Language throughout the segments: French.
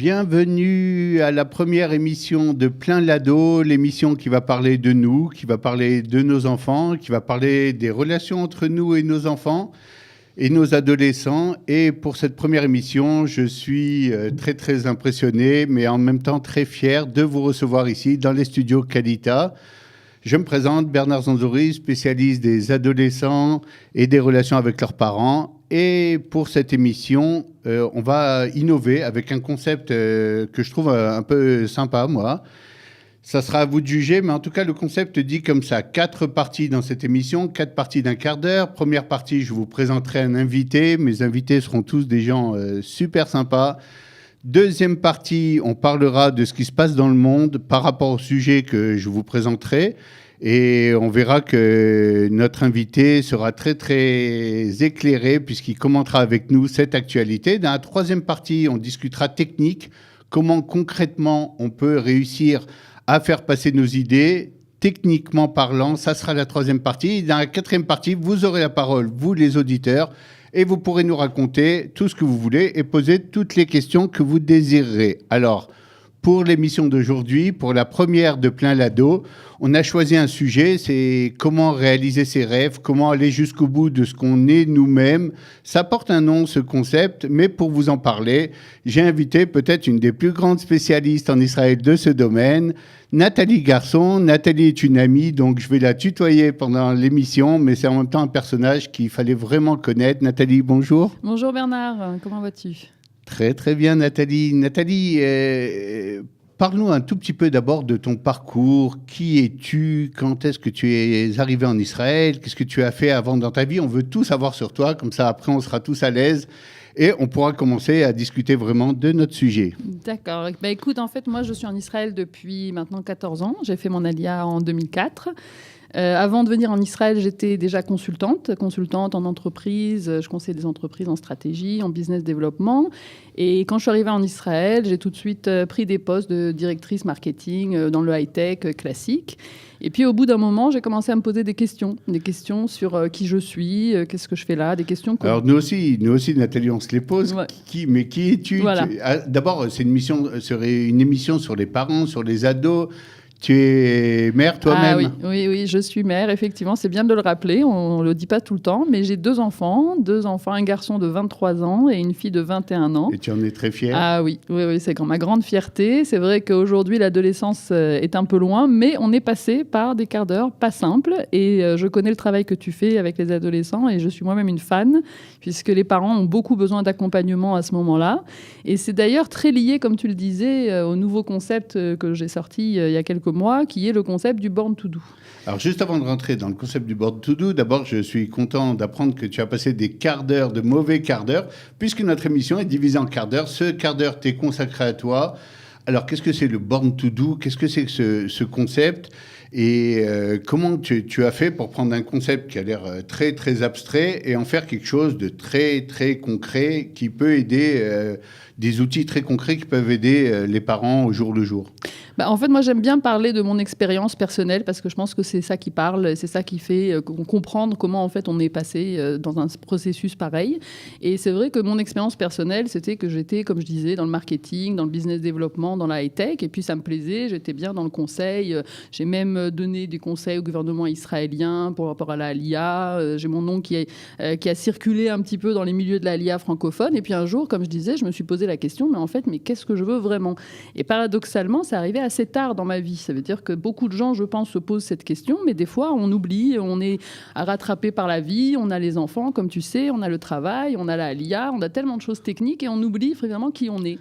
Bienvenue à la première émission de Plein Lado, l'émission qui va parler de nous, qui va parler de nos enfants, qui va parler des relations entre nous et nos enfants et nos adolescents. Et pour cette première émission, je suis très très impressionné, mais en même temps très fier de vous recevoir ici dans les studios Qualita. Je me présente, Bernard Zanzori, spécialiste des adolescents et des relations avec leurs parents. Et pour cette émission, on va innover avec un concept que je trouve un peu sympa, moi. Ça sera à vous de juger, mais en tout cas, le concept dit comme ça. 4 parties dans cette émission, 4 parties d'un quart d'heure. Première partie, je vous présenterai un invité. Mes invités seront tous des gens super sympas. Deuxième partie, on parlera de ce qui se passe dans le monde par rapport au sujet que je vous présenterai. Et on verra que notre invité sera très, très éclairé puisqu'il commentera avec nous cette actualité. Dans la troisième partie, on discutera technique, comment concrètement on peut réussir à faire passer nos idées, techniquement parlant. Ça sera la troisième partie. Et dans la quatrième partie, vous aurez la parole, vous les auditeurs, et vous pourrez nous raconter tout ce que vous voulez et poser toutes les questions que vous désirerez. Alors, pour l'émission d'aujourd'hui, pour la première de Plein Lado, on a choisi un sujet, c'est comment réaliser ses rêves, comment aller jusqu'au bout de ce qu'on est nous-mêmes. Ça porte un nom, ce concept, mais pour vous en parler, j'ai invité peut-être une des plus grandes spécialistes en Israël de ce domaine, Nathalie Garçon. Nathalie est une amie, donc je vais la tutoyer pendant l'émission, mais c'est en même temps un personnage qu'il fallait vraiment connaître. Nathalie, bonjour. Bonjour Bernard, comment vas-tu ? Très très bien Nathalie. Nathalie, parle-nous un tout petit peu d'abord de ton parcours. Qui es-tu? Quand est-ce que tu es arrivé en Israël? Qu'est-ce que tu as fait avant dans ta vie? On veut tout savoir sur toi, comme ça après on sera tous à l'aise et on pourra commencer à discuter vraiment de notre sujet. D'accord. Bah, écoute, en fait, moi je suis en Israël depuis maintenant 14 ans. J'ai fait mon Aliyah en 2004. Avant de venir en Israël, j'étais déjà consultante en entreprise. Je conseille des entreprises en stratégie, en business développement. Et quand je suis arrivée en Israël, j'ai tout de suite pris des postes de directrice marketing dans le high-tech classique. Et puis au bout d'un moment, j'ai commencé à me poser des questions sur qui je suis, qu'est-ce que je fais là, des questions. Alors nous aussi, Nathalie, on se les pose. Ouais. Mais qui es-tu? Voilà. D'abord, c'est serait une émission sur les parents, sur les ados. Tu es mère toi-même? Ah oui, je suis mère, effectivement. C'est bien de le rappeler, on ne le dit pas tout le temps. Mais j'ai deux enfants, un garçon de 23 ans et une fille de 21 ans. Et tu en es très fière? Ah oui, c'est ma grande fierté. C'est vrai qu'aujourd'hui, l'adolescence est un peu loin, mais on est passé par des quarts d'heure pas simples. Et je connais le travail que tu fais avec les adolescents et je suis moi-même une fan, puisque les parents ont beaucoup besoin d'accompagnement à ce moment-là. Et c'est d'ailleurs très lié, comme tu le disais, au nouveau concept que j'ai sorti il y a quelques mois, qui est le concept du Born to Do. Alors, juste avant de rentrer dans le concept du Born to Do, d'abord, je suis content d'apprendre que tu as passé des quarts d'heure, de mauvais quarts d'heure, puisque notre émission est divisée en quarts d'heure. Ce quart d'heure t'est consacré à toi. Alors, qu'est-ce que c'est le Born to Do? Qu'est-ce que c'est que ce concept? Et comment tu as fait pour prendre un concept qui a l'air très, très abstrait et en faire quelque chose de très, très concret qui peut aider, des outils très concrets qui peuvent aider les parents au jour le jour? En fait, moi, j'aime bien parler de mon expérience personnelle parce que je pense que c'est ça qui parle, c'est ça qui fait comprendre comment, en fait, on est passé dans un processus pareil. Et c'est vrai que mon expérience personnelle, c'était que j'étais, comme je disais, dans le marketing, dans le business développement, dans la high-tech. Et puis, ça me plaisait, j'étais bien dans le conseil. J'ai même donné des conseils au gouvernement israélien par rapport à la Aliyah. J'ai mon nom qui a circulé un petit peu dans les milieux de la Aliyah francophone. Et puis, un jour, comme je disais, je me suis posé la question, mais qu'est-ce que je veux vraiment? Et paradoxalement, ça arrivait assez tard dans ma vie. Ça veut dire que beaucoup de gens, je pense, se posent cette question, mais des fois, on oublie, on est rattrapé par la vie, on a les enfants, comme tu sais, on a le travail, on a la Aliyah, on a tellement de choses techniques et on oublie vraiment qui on est.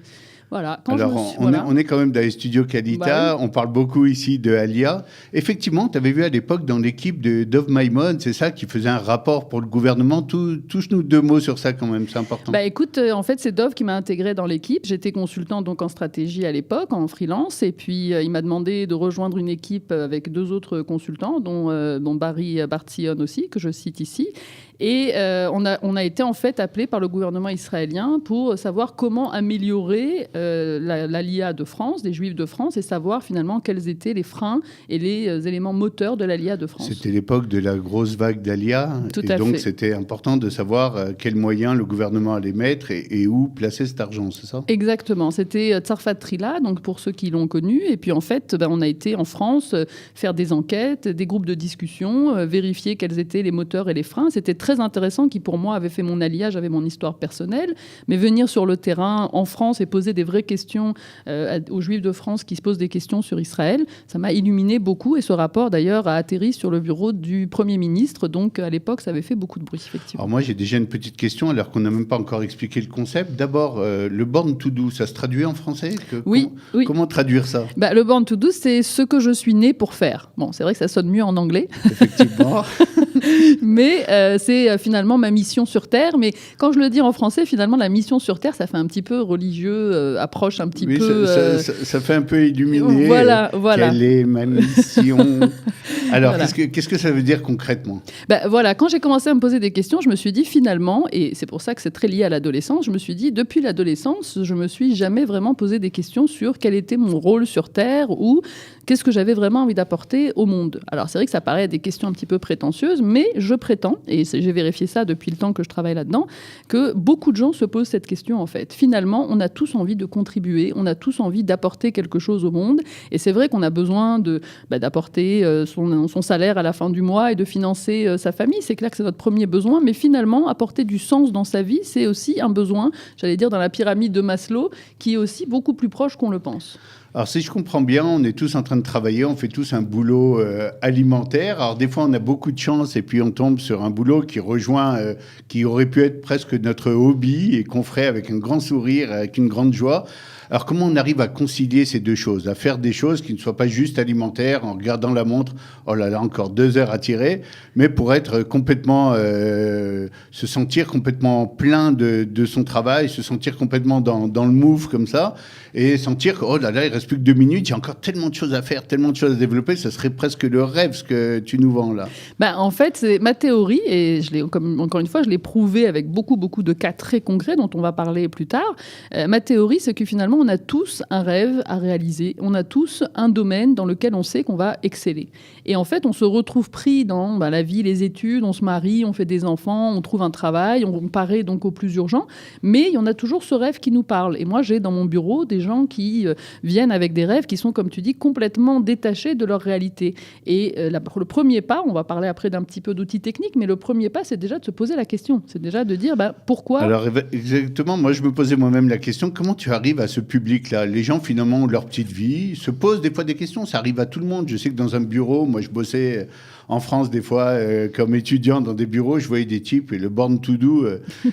Voilà. Alors, on est quand même dans les studios Qualita, on parle beaucoup ici de Aliyah. Effectivement, tu avais vu à l'époque dans l'équipe de Dov Maimon, c'est ça, qui faisait un rapport pour le gouvernement. Touche-nous 2 mots sur ça quand même, c'est important. Écoute, en fait, c'est Dov qui m'a intégrée dans l'équipe. J'étais consultante donc en stratégie à l'époque, en freelance, et puis il m'a demandé de rejoindre une équipe avec 2 autres consultants, dont Barry Bartsion aussi, que je cite ici. Et on a été en fait appelé par le gouvernement israélien pour savoir comment améliorer l'Aliyah de France, des Juifs de France, et savoir finalement quels étaient les freins et les éléments moteurs de l'Aliyah de France. C'était l'époque de la grosse vague d'Aliyah. Tout et à donc, fait. c'était important de savoir quels moyens le gouvernement allait mettre et où placer cet argent, c'est ça? Exactement. C'était Tzarfat Trila, donc pour ceux qui l'ont connu. Et puis en fait, on a été en France faire des enquêtes, des groupes de discussion, vérifier quels étaient les moteurs et les freins. C'était très intéressant, qui pour moi avait fait mon alliage, j'avais mon histoire personnelle. Mais venir sur le terrain en France et poser des vraies questions aux Juifs de France qui se posent des questions sur Israël, ça m'a illuminé beaucoup. Et ce rapport d'ailleurs a atterri sur le bureau du Premier ministre. Donc à l'époque, ça avait fait beaucoup de bruit, effectivement. Alors moi, j'ai déjà une petite question, alors qu'on n'a même pas encore expliqué le concept. D'abord, le Born to Do, ça se traduit en français? Oui. Comment traduire ça? Le Born to Do, c'est ce que je suis né pour faire. Bon, c'est vrai que ça sonne mieux en anglais. Effectivement. Mais c'est finalement ma mission sur Terre. Mais quand je le dis en français, finalement, la mission sur Terre, ça fait un petit peu religieux, approche un petit peu... Ça fait un peu illuminer. Voilà. Quelle est ma mission? Alors, voilà. Qu'est-ce que ça veut dire concrètement? Voilà, quand j'ai commencé à me poser des questions, je me suis dit finalement, et c'est pour ça que c'est très lié à l'adolescence, je me suis dit, depuis l'adolescence, je me suis jamais vraiment posé des questions sur quel était mon rôle sur Terre ou qu'est-ce que j'avais vraiment envie d'apporter au monde. Alors, c'est vrai que ça paraît des questions un petit peu prétentieuses, mais je prétends, et j'ai vérifié ça depuis le temps que je travaille là-dedans, que beaucoup de gens se posent cette question en fait. Finalement, on a tous envie de contribuer, on a tous envie d'apporter quelque chose au monde, et c'est vrai qu'on a besoin d'apporter son salaire à la fin du mois et de financer sa famille. C'est clair que c'est notre premier besoin, mais finalement, apporter du sens dans sa vie, c'est aussi un besoin, j'allais dire, dans la pyramide de Maslow, qui est aussi beaucoup plus proche qu'on le pense. Alors, si je comprends bien, on est tous en train de travailler, on fait tous un boulot alimentaire. Alors, des fois, on a beaucoup de chance et puis on tombe sur un boulot qui rejoint, qui aurait pu être presque notre hobby et qu'on ferait avec un grand sourire, avec une grande joie. Alors, comment on arrive à concilier ces deux choses, à faire des choses qui ne soient pas juste alimentaires en regardant la montre, oh là là, encore 2 heures à tirer, mais pour être complètement, se sentir complètement plein de son travail, se sentir complètement dans le move comme ça, et sentir que, oh là là, il reste plus que 2 minutes, il y a encore tellement de choses à faire, tellement de choses à développer, ça serait presque le rêve ce que tu nous vends là. En fait, c'est ma théorie, et encore une fois, je l'ai prouvé avec beaucoup de cas très concrets dont on va parler plus tard. Ma théorie, c'est que finalement, on a tous un rêve à réaliser, on a tous un domaine dans lequel on sait qu'on va exceller. Et en fait, on se retrouve pris dans la vie, les études, on se marie, on fait des enfants, on trouve un travail, on paraît donc au plus urgent, mais il y en a toujours ce rêve qui nous parle. Et moi, j'ai dans mon bureau des gens qui viennent avec des rêves qui sont, comme tu dis, complètement détachés de leur réalité. Et le premier pas, on va parler après d'un petit peu d'outils techniques, mais le premier pas, c'est déjà de se poser la question. C'est déjà de dire pourquoi... Alors exactement, moi je me posais moi-même la question, comment tu arrives à ce public-là? Les gens finalement ont leur petite vie, se posent des fois des questions, ça arrive à tout le monde. Je sais que dans un bureau, moi je bossais en France des fois comme étudiant dans des bureaux, je voyais des types et le Born to Do,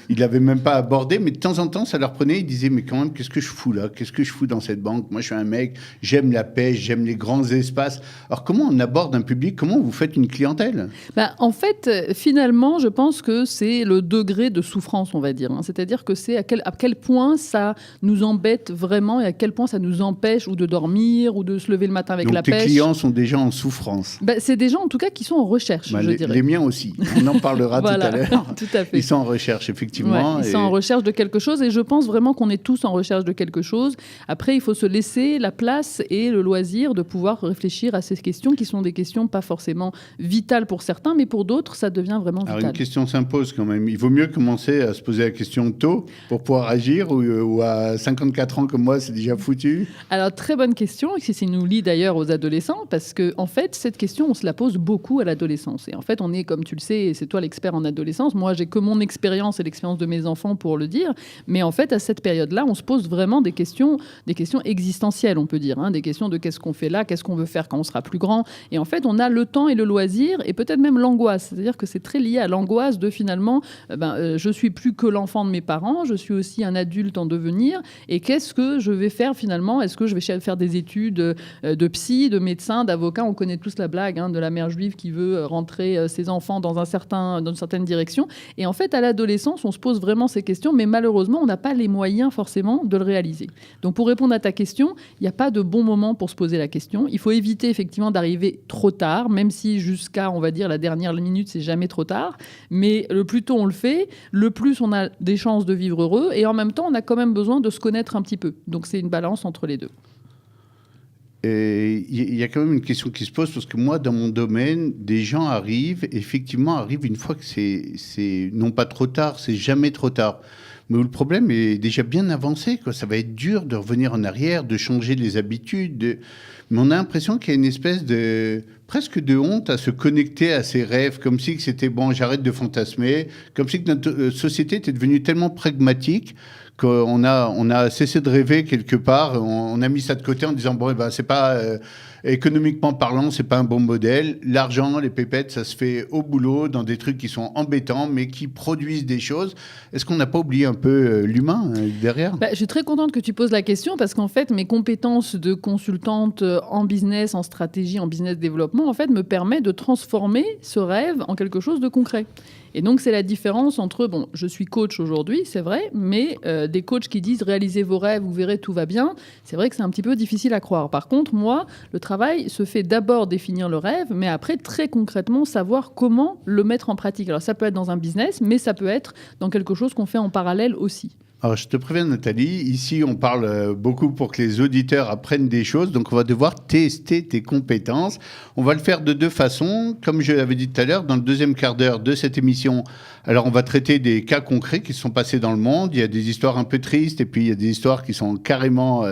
ils l'avaient même pas abordé, mais de temps en temps ça leur prenait, ils disaient mais quand même qu'est-ce que je fous là? Qu'est-ce que je fous dans cette banque? Moi je suis un mec, j'aime la pêche, j'aime les grands espaces. Alors comment on aborde un public? Comment vous faites une clientèle? En fait, finalement, je pense que c'est le degré de souffrance, on va dire. C'est-à-dire que c'est à quel point ça nous embête vraiment et à quel point ça nous empêche ou de dormir ou de se lever le matin avec Donc, la pêche. Donc tes clients sont des gens en souffrance? C'est des gens en tout cas qui sont en recherche, je dirais. Les miens aussi, on en parlera voilà, tout à l'heure. Tout à fait. Ils sont en recherche, effectivement. Ouais, ils sont en recherche de quelque chose et je pense vraiment qu'on est tous en recherche de quelque chose. Après, il faut se laisser la place et le loisir de pouvoir réfléchir à ces questions qui sont des questions pas forcément vitales pour certains, mais pour d'autres, ça devient vraiment vital. Alors une question s'impose quand même. Il vaut mieux commencer à se poser la question tôt pour pouvoir agir ou à 54 ans comme moi, c'est déjà foutu? Alors, très bonne question, et ça nous lie d'ailleurs aux adolescents, parce que en fait, cette question, on se la pose beaucoup à l'adolescence. Et en fait, on est, comme tu le sais, et c'est toi l'expert en adolescence, moi, j'ai que mon expérience et l'expérience de mes enfants pour le dire, mais en fait, à cette période-là, on se pose vraiment des questions existentielles, on peut dire, des questions de qu'est-ce qu'on fait là, qu'est-ce qu'on veut faire quand on sera plus grand. Et en fait, on a le temps et le loisir, et peut-être même l'angoisse. C'est-à-dire que c'est très lié à l'angoisse de finalement, je suis plus que l'enfant de mes parents, je suis aussi un adulte en devenir, et qu'est-ce que que je vais faire finalement? Est-ce que je vais faire des études de psy, de médecin, d'avocat? On connaît tous la blague de la mère juive qui veut rentrer ses enfants dans une certaine direction. Et en fait, à l'adolescence, on se pose vraiment ces questions, mais malheureusement, on n'a pas les moyens forcément de le réaliser. Donc pour répondre à ta question, il n'y a pas de bon moment pour se poser la question. Il faut éviter effectivement d'arriver trop tard, même si jusqu'à, on va dire, la dernière minute, c'est jamais trop tard. Mais le plus tôt on le fait, le plus on a des chances de vivre heureux. Et en même temps, on a quand même besoin de se connaître un petit peu. Donc c'est une balance entre les deux. Il y a quand même une question qui se pose, parce que moi, dans mon domaine, des gens arrivent une fois que c'est non pas trop tard, c'est jamais trop tard. Mais où le problème est déjà bien avancé, quoi. Ça va être dur de revenir en arrière, de changer les habitudes. Mais on a l'impression qu'il y a une espèce presque de honte à se connecter à ses rêves, comme si que c'était bon, j'arrête de fantasmer, comme si que notre société était devenue tellement pragmatique qu'on a cessé de rêver quelque part. On a mis ça de côté en disant bon, c'est pas économiquement parlant, c'est pas un bon modèle. L'argent, les pépettes, ça se fait au boulot dans des trucs qui sont embêtants, mais qui produisent des choses. Est-ce qu'on n'a pas oublié un peu l'humain derrière? Je suis très contente que tu poses la question, parce qu'en fait, mes compétences de consultante en business, en stratégie, en business développement, en fait, me permettent de transformer ce rêve en quelque chose de concret. Et donc, c'est la différence entre, je suis coach aujourd'hui, c'est vrai, mais des coachs qui disent « réalisez vos rêves, vous verrez, tout va bien », c'est vrai que c'est un petit peu difficile à croire. Par contre, moi, le travail se fait d'abord définir le rêve, mais après, très concrètement, savoir comment le mettre en pratique. Alors, ça peut être dans un business, mais ça peut être dans quelque chose qu'on fait en parallèle aussi. Alors, je te préviens, Nathalie, ici, on parle beaucoup pour que les auditeurs apprennent des choses. Donc, on va devoir tester tes compétences. On va le faire de deux façons. Comme je l'avais dit tout à l'heure, dans le deuxième quart d'heure de cette émission, alors on va traiter des cas concrets qui se sont passés dans le monde. Il y a des histoires un peu tristes et puis il y a des histoires qui sont carrément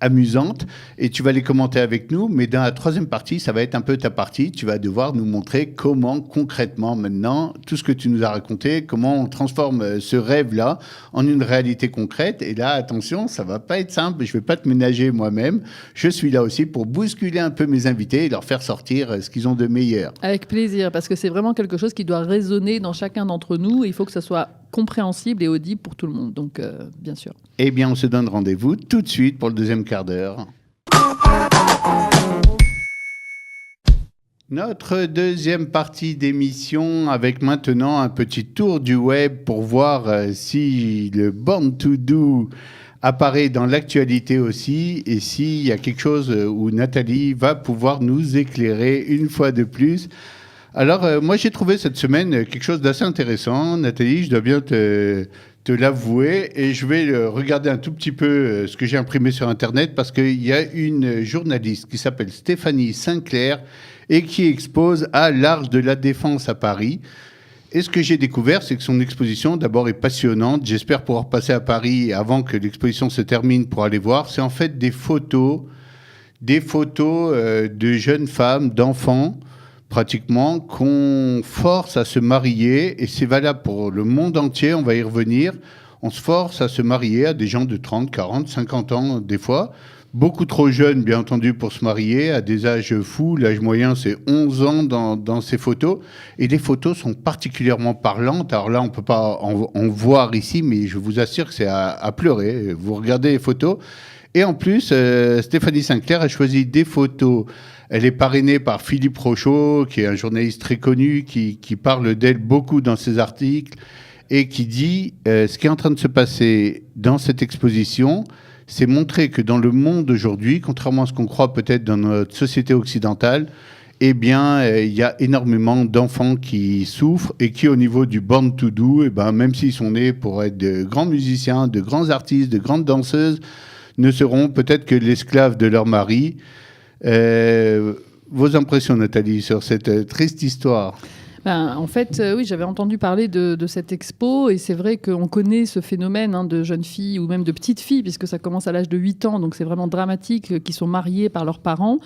amusantes. Et tu vas les commenter avec nous. Mais dans la troisième partie, ça va être un peu ta partie. Tu vas devoir nous montrer comment, concrètement, maintenant, tout ce que tu nous as raconté, comment on transforme ce rêve-là en une réalité concrète. Et là, attention, ça va pas être simple. Je vais pas te ménager moi-même. Je suis là aussi pour bousculer un peu mes invités et leur faire sortir ce qu'ils ont de meilleur. Avec plaisir, parce que c'est vraiment quelque chose qui doit résonner dans chacun d'entre nous. Il faut que ça soit compréhensible et audible pour tout le monde. Donc, bien sûr. Eh bien, on se donne rendez-vous tout de suite pour le deuxième quart d'heure. Notre deuxième partie d'émission, avec maintenant un petit tour du web pour voir si le Born to Do apparaît dans l'actualité aussi, et s'il y a quelque chose où Nathalie va pouvoir nous éclairer une fois de plus. Alors, moi, j'ai trouvé cette semaine quelque chose d'assez intéressant. Nathalie, je dois bien te l'avouer, et je vais regarder un tout petit peu ce que j'ai imprimé sur Internet, parce qu'il y a une journaliste qui s'appelle Stéphanie Sinclair et qui expose à l'Arche de la Défense à Paris. Et ce que j'ai découvert, c'est que son exposition, d'abord, est passionnante. J'espère pouvoir passer à Paris avant que l'exposition se termine pour aller voir. C'est en fait des photos de jeunes femmes, d'enfants, pratiquement, qu'on force à se marier. Et c'est valable pour le monde entier, on va y revenir. On se force à se marier à des gens de 30, 40, 50 ans, des fois. Beaucoup trop jeunes, bien entendu, pour se marier, à des âges fous. L'âge moyen, c'est 11 ans dans ces photos. Et les photos sont particulièrement parlantes. Alors là, on ne peut pas en voir ici, mais je vous assure que c'est à pleurer. Vous regardez les photos. Et en plus, Stéphanie Sinclair a choisi des photos. Elle est parrainée par Philippe Rochaud, qui est un journaliste très connu, qui parle d'elle beaucoup dans ses articles, et qui dit ce qui est en train de se passer dans cette exposition, c'est montrer que dans le monde aujourd'hui, contrairement à ce qu'on croit peut-être dans notre société occidentale, eh bien, il y a énormément d'enfants qui souffrent et qui, au niveau du Born to Do, même s'ils sont nés pour être de grands musiciens, de grands artistes, de grandes danseuses, ne seront peut-être que l'esclave de leur mari. Vos impressions, Nathalie, sur cette triste histoire? En fait, oui, j'avais entendu parler de cette expo, et c'est vrai qu'on connaît ce phénomène de jeunes filles ou même de petites filles, puisque ça commence à l'âge de 8 ans, donc c'est vraiment dramatique, qui sont mariées par leurs parents.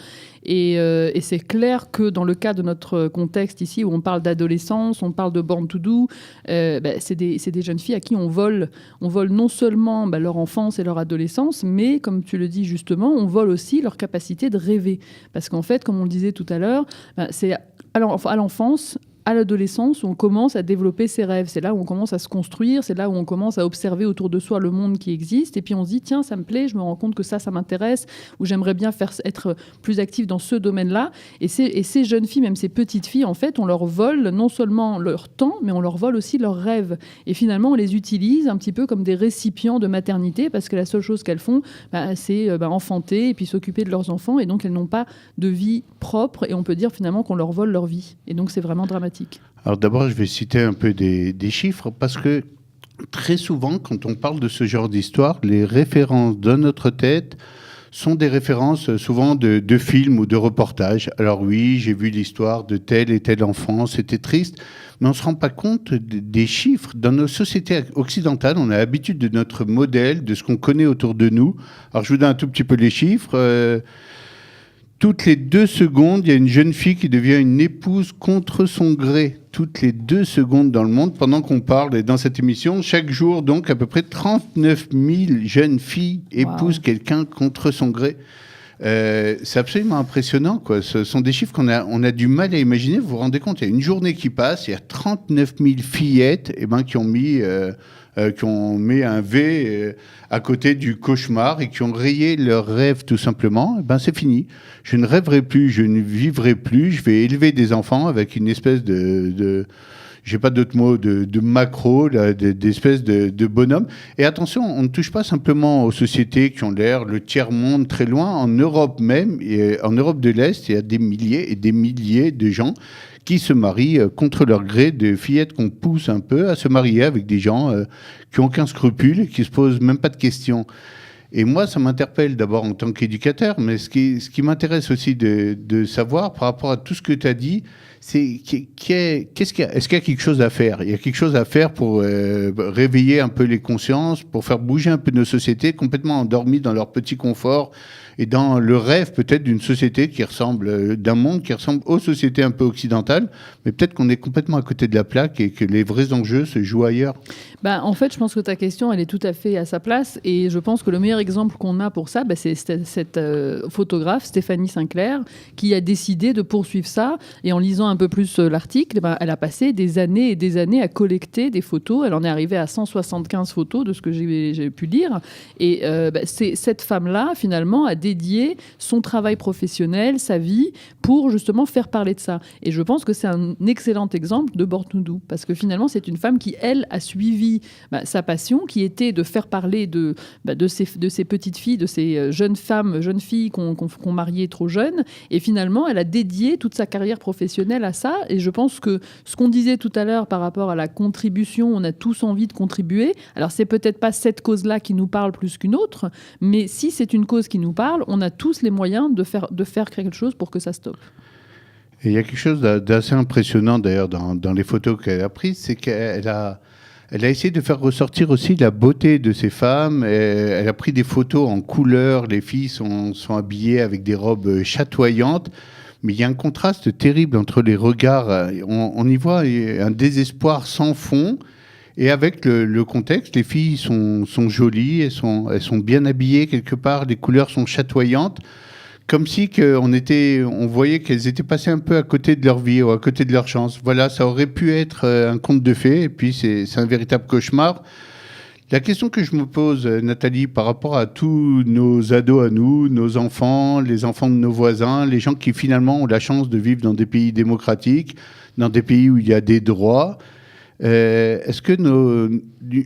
Et c'est clair que dans le cas de notre contexte ici, où on parle d'adolescence, on parle de Born to Do, c'est des jeunes filles à qui on vole non seulement leur enfance et leur adolescence, mais, comme tu le dis justement, on vole aussi leur capacité de rêver. Parce qu'en fait, comme on le disait tout à l'heure, c'est à l'enfance, à l'adolescence où on commence à développer ses rêves. C'est là où on commence à se construire, c'est là où on commence à observer autour de soi le monde qui existe. Et puis on se dit, tiens, ça me plaît, je me rends compte que ça m'intéresse, ou j'aimerais bien être plus actif dans ce domaine-là. Et ces jeunes filles, même ces petites filles, en fait, on leur vole non seulement leur temps, mais on leur vole aussi leurs rêves. Et finalement, on les utilise un petit peu comme des récipients de maternité, parce que la seule chose qu'elles font, c'est enfanter et puis s'occuper de leurs enfants. Et donc, elles n'ont pas de vie propre. Et on peut dire finalement qu'on leur vole leur vie. Et donc, c'est vraiment dramatique. Alors d'abord, je vais citer un peu des chiffres, parce que très souvent, quand on parle de ce genre d'histoire, les références dans notre tête sont des références souvent de films ou de reportages. Alors oui, j'ai vu l'histoire de tel et tel enfant, c'était triste, mais on ne se rend pas compte des chiffres. Dans nos sociétés occidentales, on a l'habitude de notre modèle, de ce qu'on connaît autour de nous. Alors je vous donne un tout petit peu les chiffres. Toutes les 2 secondes, il y a une jeune fille qui devient une épouse contre son gré. Toutes les 2 secondes dans le monde, pendant qu'on parle, et dans cette émission, chaque jour, donc, à peu près 39 000 jeunes filles épousent quelqu'un contre son gré. C'est absolument impressionnant, quoi. Ce sont des chiffres qu'on a du mal à imaginer. Vous vous rendez compte, il y a une journée qui passe, il y a 39 000 fillettes qui ont mis un V à côté du cauchemar et qui ont rayé leur rêve tout simplement. C'est fini. Je ne rêverai plus, je ne vivrai plus. Je vais élever des enfants avec une espèce j'ai pas d'autre mot, de macro, d'espèce de bonhomme. Et attention, on ne touche pas simplement aux sociétés qui ont l'air le tiers-monde très loin. En Europe même, et en Europe de l'Est, il y a des milliers et des milliers de gens qui se marient contre leur gré, de fillettes qu'on pousse un peu à se marier avec des gens qui n'ont aucun scrupule et qui ne se posent même pas de questions. Et moi, ça m'interpelle d'abord en tant qu'éducateur, mais ce qui m'intéresse aussi de savoir par rapport à tout ce que tu as dit, c'est est-ce qu'il y a quelque chose à faire? Il y a quelque chose à faire pour réveiller un peu les consciences, pour faire bouger un peu nos sociétés complètement endormies dans leur petit confort et dans le rêve peut-être d'une société qui ressemble, d'un monde qui ressemble aux sociétés un peu occidentales, mais peut-être qu'on est complètement à côté de la plaque et que les vrais enjeux se jouent ailleurs. En fait, je pense que ta question, elle est tout à fait à sa place. Et je pense que le meilleur exemple qu'on a pour ça, c'est cette photographe, Stéphanie Sinclair, qui a décidé de poursuivre ça. Et en lisant un peu plus l'article, elle a passé des années et des années à collecter des photos. Elle en est arrivée à 175 photos de ce que j'ai pu lire. Et cette femme-là, finalement, a dédié son travail professionnel, sa vie, pour justement faire parler de ça. Et je pense que c'est un excellent exemple de Born to Do. Parce que finalement, c'est une femme qui, elle, a suivi sa passion, qui était de faire parler de ces petites filles, de ces jeunes filles qu'on mariait trop jeunes. Et finalement, elle a dédié toute sa carrière professionnelle à ça. Et je pense que ce qu'on disait tout à l'heure par rapport à la contribution, on a tous envie de contribuer. Alors, c'est peut-être pas cette cause-là qui nous parle plus qu'une autre, mais si c'est une cause qui nous parle, on a tous les moyens de faire quelque chose pour que ça stoppe. Et il y a quelque chose d'assez impressionnant d'ailleurs dans les photos qu'elle a prises, c'est qu'elle a essayé de faire ressortir aussi la beauté de ces femmes. Elle a pris des photos en couleur. Les filles sont habillées avec des robes chatoyantes. Mais il y a un contraste terrible entre les regards. On y voit un désespoir sans fond. Et avec le contexte, les filles sont jolies, elles sont bien habillées quelque part. Les couleurs sont chatoyantes. Comme si on voyait qu'elles étaient passées un peu à côté de leur vie ou à côté de leur chance. Voilà, ça aurait pu être un conte de fées, et puis c'est un véritable cauchemar. La question que je me pose, Nathalie, par rapport à tous nos ados à nous, nos enfants, les enfants de nos voisins, les gens qui finalement ont la chance de vivre dans des pays démocratiques, dans des pays où il y a des droits, est-ce que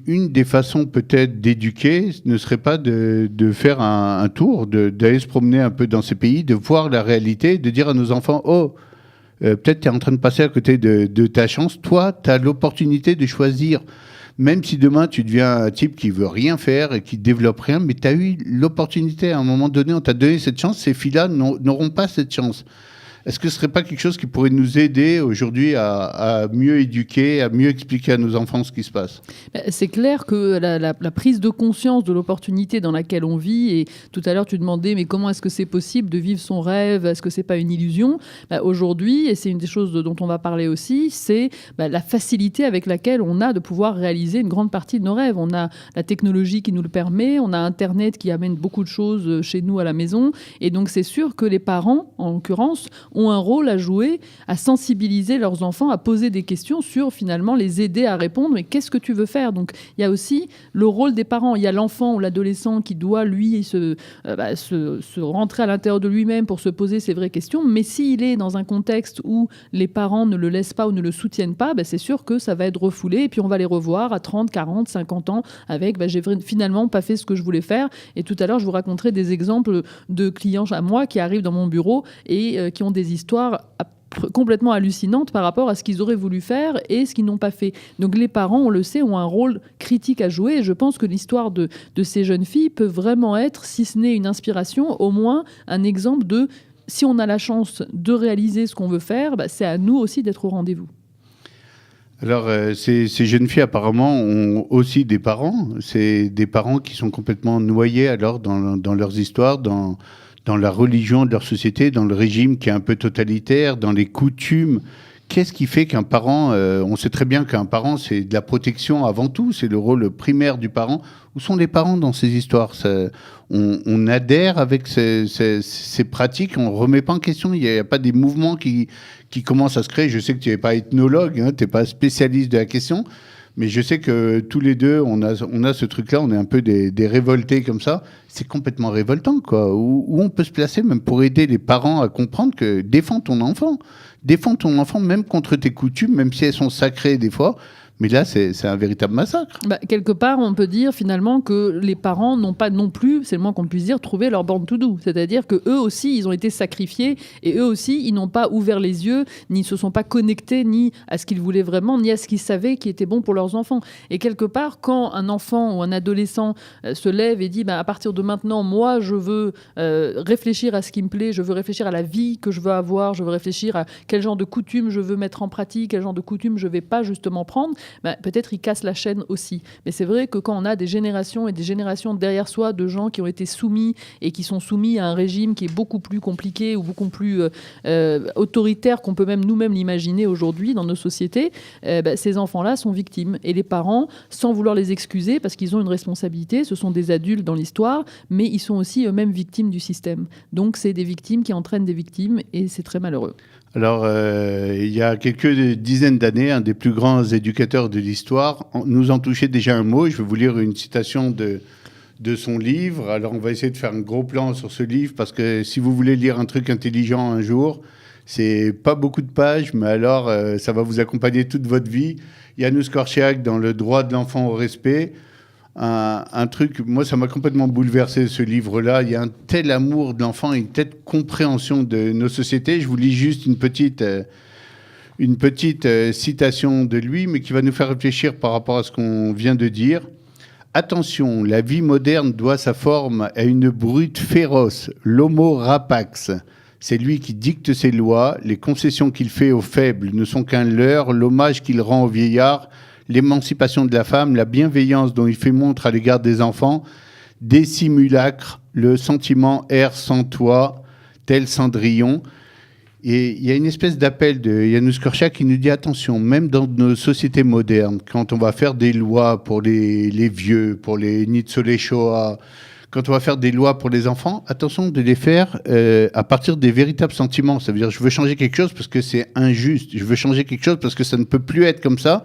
une des façons peut-être d'éduquer ne serait pas de faire un tour, d'aller se promener un peu dans ces pays, de voir la réalité, de dire à nos enfants, peut-être tu es en train de passer à côté de ta chance, toi tu as l'opportunité de choisir, même si demain tu deviens un type qui veut rien faire et qui développe rien, mais tu as eu l'opportunité à un moment donné, on t'a donné cette chance, ces filles-là n'auront pas cette chance. Est-ce que ce ne serait pas quelque chose qui pourrait nous aider aujourd'hui à mieux éduquer, à mieux expliquer à nos enfants ce qui se passe? C'est clair que la prise de conscience de l'opportunité dans laquelle on vit, et tout à l'heure tu demandais mais comment est-ce que c'est possible de vivre son rêve, est-ce que c'est pas une illusion? Aujourd'hui, et c'est une des choses dont on va parler aussi, c'est la facilité avec laquelle on a de pouvoir réaliser une grande partie de nos rêves. On a la technologie qui nous le permet, on a Internet qui amène beaucoup de choses chez nous à la maison, et donc c'est sûr que les parents, en l'occurrence, ont un rôle à jouer, à sensibiliser leurs enfants, à poser des questions sur finalement les aider à répondre, mais qu'est-ce que tu veux faire? Donc il y a aussi le rôle des parents. Il y a l'enfant ou l'adolescent qui doit, lui, se rentrer à l'intérieur de lui-même pour se poser ses vraies questions, mais s'il est dans un contexte où les parents ne le laissent pas ou ne le soutiennent pas, c'est sûr que ça va être refoulé, et puis on va les revoir à 30, 40, 50 ans avec j'ai finalement pas fait ce que je voulais faire. Et tout à l'heure, je vous raconterai des exemples de clients à moi qui arrivent dans mon bureau et qui ont des histoires complètement hallucinantes par rapport à ce qu'ils auraient voulu faire et ce qu'ils n'ont pas fait. Donc les parents, on le sait, ont un rôle critique à jouer, et je pense que l'histoire de ces jeunes filles peut vraiment être, si ce n'est une inspiration, au moins un exemple de si on a la chance de réaliser ce qu'on veut faire, c'est à nous aussi d'être au rendez-vous. Alors, ces jeunes filles, apparemment, ont aussi des parents. C'est des parents qui sont complètement noyés alors dans leurs histoires, dans la religion de leur société, dans le régime qui est un peu totalitaire, dans les coutumes. Qu'est-ce qui fait qu'un parent, on sait très bien qu'un parent, c'est de la protection avant tout, c'est le rôle primaire du parent. Où sont les parents dans ces histoires? On adhère avec ces pratiques, on ne remet pas en question, il n'y a pas des mouvements qui commencent à se créer. Je sais que tu n'es pas ethnologue, tu n'es pas spécialiste de la question, mais je sais que tous les deux, on a ce truc-là, on est un peu des révoltés comme ça. C'est complètement révoltant, quoi. Où on peut se placer même pour aider les parents à comprendre que défends ton enfant. Défends ton enfant même contre tes coutumes, même si elles sont sacrées des fois. Mais là, c'est un véritable massacre. Quelque part, on peut dire finalement que les parents n'ont pas non plus, c'est le moins qu'on puisse dire, trouvé leur born to do. C'est-à-dire qu'eux aussi, ils ont été sacrifiés, et eux aussi, ils n'ont pas ouvert les yeux, ni se sont pas connectés ni à ce qu'ils voulaient vraiment, ni à ce qu'ils savaient qui était bon pour leurs enfants. Et quelque part, quand un enfant ou un adolescent se lève et dit à partir de maintenant, moi, je veux réfléchir à ce qui me plaît, je veux réfléchir à la vie que je veux avoir, je veux réfléchir à quel genre de coutumes je veux mettre en pratique, quel genre de coutumes je vais pas justement prendre, peut-être il casse la chaîne aussi. Mais c'est vrai que quand on a des générations et des générations derrière soi de gens qui ont été soumis et qui sont soumis à un régime qui est beaucoup plus compliqué ou beaucoup plus autoritaire qu'on peut même nous-mêmes l'imaginer aujourd'hui dans nos sociétés, ces enfants-là sont victimes. Et les parents, sans vouloir les excuser, parce qu'ils ont une responsabilité, ce sont des adultes dans l'histoire, mais ils sont aussi eux-mêmes victimes du système. Donc c'est des victimes qui entraînent des victimes, et c'est très malheureux. Alors, il y a quelques dizaines d'années, un des plus grands éducateurs de l'histoire nous en touchait déjà un mot. Je vais vous lire une citation de son livre. Alors, on va essayer de faire un gros plan sur ce livre, parce que si vous voulez lire un truc intelligent un jour, c'est pas beaucoup de pages, mais alors ça va vous accompagner toute votre vie. Janusz Korczak, dans Le droit de l'enfant au respect, un truc, moi ça m'a complètement bouleversé ce livre-là. Il y a un tel amour de l'enfant, une telle compréhension de nos sociétés. Je vous lis juste une petite citation de lui, mais qui va nous faire réfléchir par rapport à ce qu'on vient de dire. Attention, la vie moderne doit sa forme à une brute féroce, l'homo rapax. C'est lui qui dicte ses lois, les concessions qu'il fait aux faibles ne sont qu'un leurre, l'hommage qu'il rend aux vieillards, l'émancipation de la femme, la bienveillance dont il fait montre à l'égard des enfants, des simulacres, le sentiment erre sans toi, tel Cendrillon. Et il y a une espèce d'appel de Janusz Korczak qui nous dit attention, même dans nos sociétés modernes, quand on va faire des lois pour les vieux, pour les Nitzolé Shoah, quand on va faire des lois pour les enfants, attention de les faire à partir des véritables sentiments. Ça veut dire je veux changer quelque chose parce que c'est injuste, je veux changer quelque chose parce que ça ne peut plus être comme ça.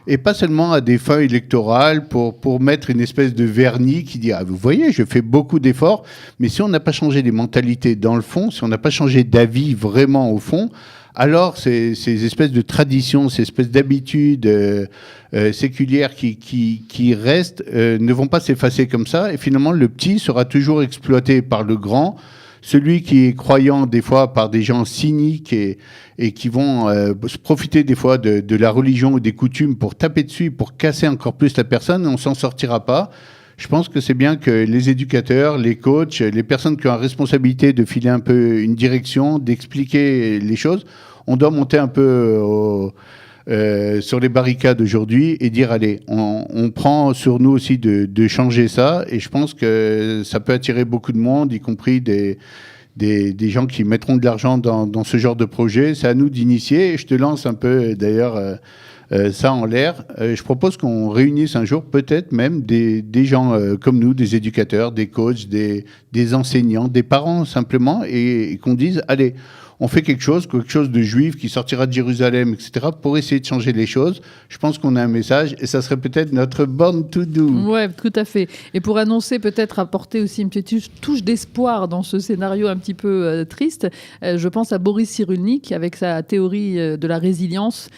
Et pas seulement à des fins électorales pour mettre une espèce de vernis qui dit « Ah, vous voyez, je fais beaucoup d'efforts », mais si on n'a pas changé les mentalités dans le fond, si on n'a pas changé d'avis vraiment au fond, alors ces espèces de traditions, ces espèces d'habitudes séculières qui restent ne vont pas s'effacer comme ça. Et finalement, le petit sera toujours exploité par le grand, celui qui est croyant des fois par des gens cyniques et qui vont se profiter des fois de la religion ou des coutumes pour taper dessus, pour casser encore plus la personne, on s'en sortira pas. Je pense que c'est bien que les éducateurs, les coachs, les personnes qui ont la responsabilité de filer un peu une direction, d'expliquer les choses, on doit monter un peu sur les barricades aujourd'hui et dire allez, on prend sur nous aussi de changer ça, et je pense que ça peut attirer beaucoup de monde, y compris des gens qui mettront de l'argent dans ce genre de projet. C'est à nous d'initier, et je te lance un peu d'ailleurs ça en l'air. Je propose qu'on réunisse un jour peut-être même des gens comme nous, des éducateurs, des coachs, des enseignants, des parents simplement, et qu'on dise allez, on fait quelque chose de juif qui sortira de Jérusalem, etc., pour essayer de changer les choses. Je pense qu'on a un message et ça serait peut-être notre Born to Do. Ouais, tout à fait. Et pour annoncer, peut-être apporter aussi une petite touche d'espoir dans ce scénario un petit peu triste, je pense à Boris Cyrulnik avec sa théorie de la résilience,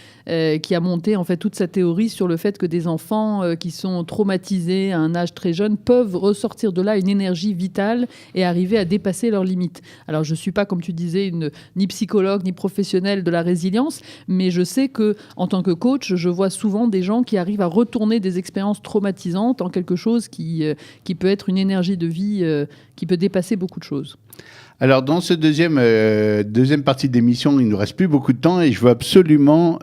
qui a monté en fait toute sa théorie sur le fait que des enfants qui sont traumatisés à un âge très jeune peuvent ressortir de là une énergie vitale et arriver à dépasser leurs limites. Alors je suis pas, comme tu disais, ni psychologue ni professionnelle de la résilience, mais je sais que en tant que coach, je vois souvent des gens qui arrivent à retourner des expériences traumatisantes en quelque chose qui peut être une énergie de vie qui peut dépasser beaucoup de choses. Alors, dans ce deuxième partie d'émission, il ne nous reste plus beaucoup de temps et je veux absolument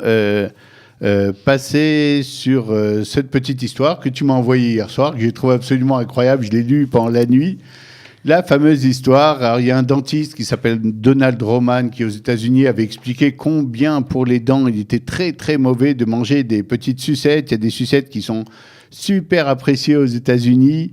passer sur cette petite histoire que tu m'as envoyée hier soir, que j'ai trouvé absolument incroyable. Je l'ai lue pendant la nuit. La fameuse histoire, alors il y a un dentiste qui s'appelle Donald Roman qui aux États-Unis avait expliqué combien pour les dents il était très très mauvais de manger des petites sucettes. Il y a des sucettes qui sont super appréciées aux États-Unis.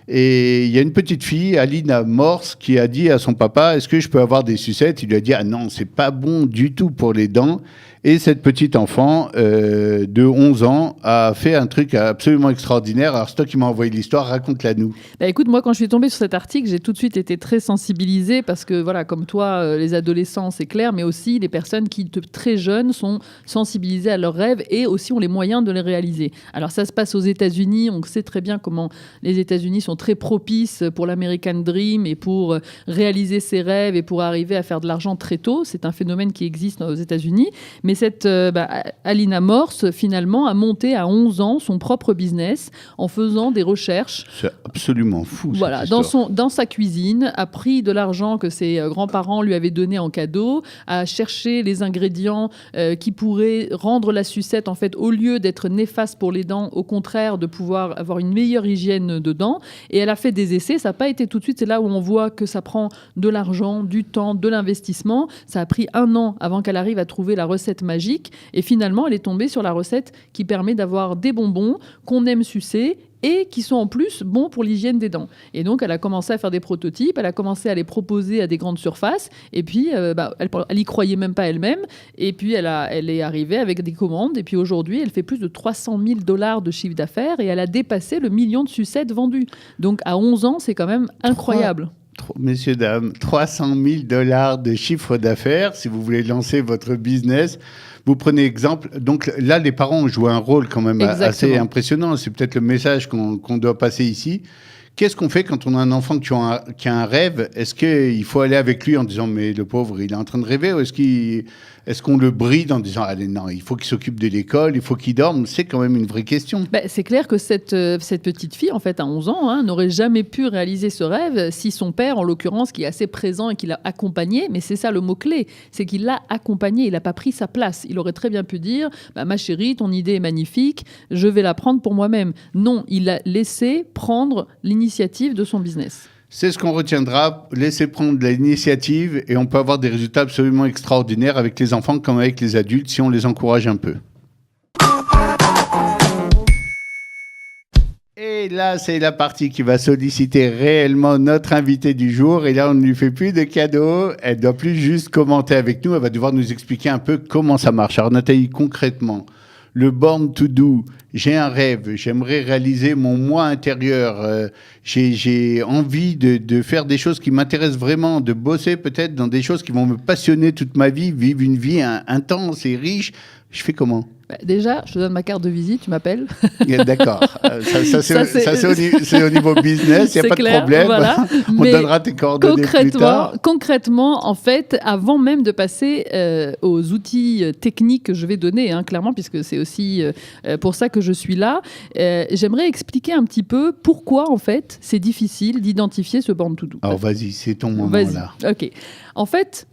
Et il y a une petite fille, Alina Morse, qui a dit à son papa, est-ce que je peux avoir des sucettes? Il lui a dit, ah non, c'est pas bon du tout pour les dents. Et cette petite enfant de 11 ans a fait un truc absolument extraordinaire. Alors, c'est toi qui m'as envoyé l'histoire, raconte-la nous. Bah, écoute, moi, quand je suis tombée sur cet article, j'ai tout de suite été très sensibilisée parce que, voilà, comme toi, les adolescents, c'est clair, mais aussi les personnes qui, très jeunes, sont sensibilisées à leurs rêves et aussi ont les moyens de les réaliser. Alors, ça se passe aux États-Unis. On sait très bien comment les États-Unis sont très propices pour l'American Dream et pour réaliser ses rêves et pour arriver à faire de l'argent très tôt. C'est un phénomène qui existe aux États-Unis. Mais cette Alina Morse, finalement, a monté à 11 ans son propre business en faisant des recherches. C'est absolument fou. Voilà, dans sa cuisine, a pris de l'argent que ses grands-parents lui avaient donné en cadeau, a cherché les ingrédients qui pourraient rendre la sucette, en fait, au lieu d'être néfaste pour les dents, au contraire, de pouvoir avoir une meilleure hygiène de dents. Et elle a fait des essais. Ça n'a pas été tout de suite. C'est là où on voit que ça prend de l'argent, du temps, de l'investissement. Ça a pris 1 an avant qu'elle arrive à trouver la recette magique. Et finalement, elle est tombée sur la recette qui permet d'avoir des bonbons qu'on aime sucer et qui sont en plus bons pour l'hygiène des dents. Et donc, elle a commencé à faire des prototypes, elle a commencé à les proposer à des grandes surfaces, et puis elle y croyait même pas elle-même, et puis elle est arrivée avec des commandes, et puis aujourd'hui, elle fait plus de $300 000 de chiffre d'affaires, et elle a dépassé le 1 million de sucettes vendues. Donc, à 11 ans, c'est quand même incroyable. Messieurs, dames, $300 000 de chiffre d'affaires, si vous voulez lancer votre business. Vous prenez exemple, donc là, les parents jouent un rôle quand même assez impressionnant. C'est peut-être le message qu'on doit passer ici. Qu'est-ce qu'on fait quand on a un enfant qui a un rêve? Est-ce qu'il faut aller avec lui en disant, mais le pauvre, il est en train de rêver? Ou est-ce qu'on le bride en disant, allez, non, il faut qu'il s'occupe de l'école, il faut qu'il dorme? C'est quand même une vraie question. C'est clair que cette petite fille, en fait, à 11 ans, n'aurait jamais pu réaliser ce rêve si son père, en l'occurrence, qui est assez présent et qui l'a accompagné, mais c'est ça le mot-clé, c'est qu'il l'a accompagné, il n'a pas pris sa place. Il aurait très bien pu dire, ma chérie, ton idée est magnifique, je vais la prendre pour moi-même. Non, il l'a laissé prendre l'initiative de son business. C'est ce qu'on retiendra, laisser prendre l'initiative et on peut avoir des résultats absolument extraordinaires avec les enfants comme avec les adultes si on les encourage un peu. Et là, c'est la partie qui va solliciter réellement notre invité du jour. Et là, on ne lui fait plus de cadeaux. Elle ne doit plus juste commenter avec nous. Elle va devoir nous expliquer un peu comment ça marche. Alors Nathalie, concrètement, le Born to Do, j'ai un rêve, j'aimerais réaliser mon moi intérieur, j'ai envie de faire des choses qui m'intéressent vraiment, de bosser peut-être dans des choses qui vont me passionner toute ma vie, vivre une vie intense et riche. Je fais comment ? Déjà, je te donne ma carte de visite, tu m'appelles. D'accord. Ça, c'est au niveau business, il n'y a pas de problème. Voilà. On donnera tes coordonnées plus tard. Concrètement, en fait, avant même de passer aux outils techniques que je vais donner, clairement, puisque c'est aussi pour ça que je suis là, j'aimerais expliquer un petit peu pourquoi, en fait, c'est difficile d'identifier ce Born to Do. Alors, vas-y, c'est ton moment là. OK. En fait,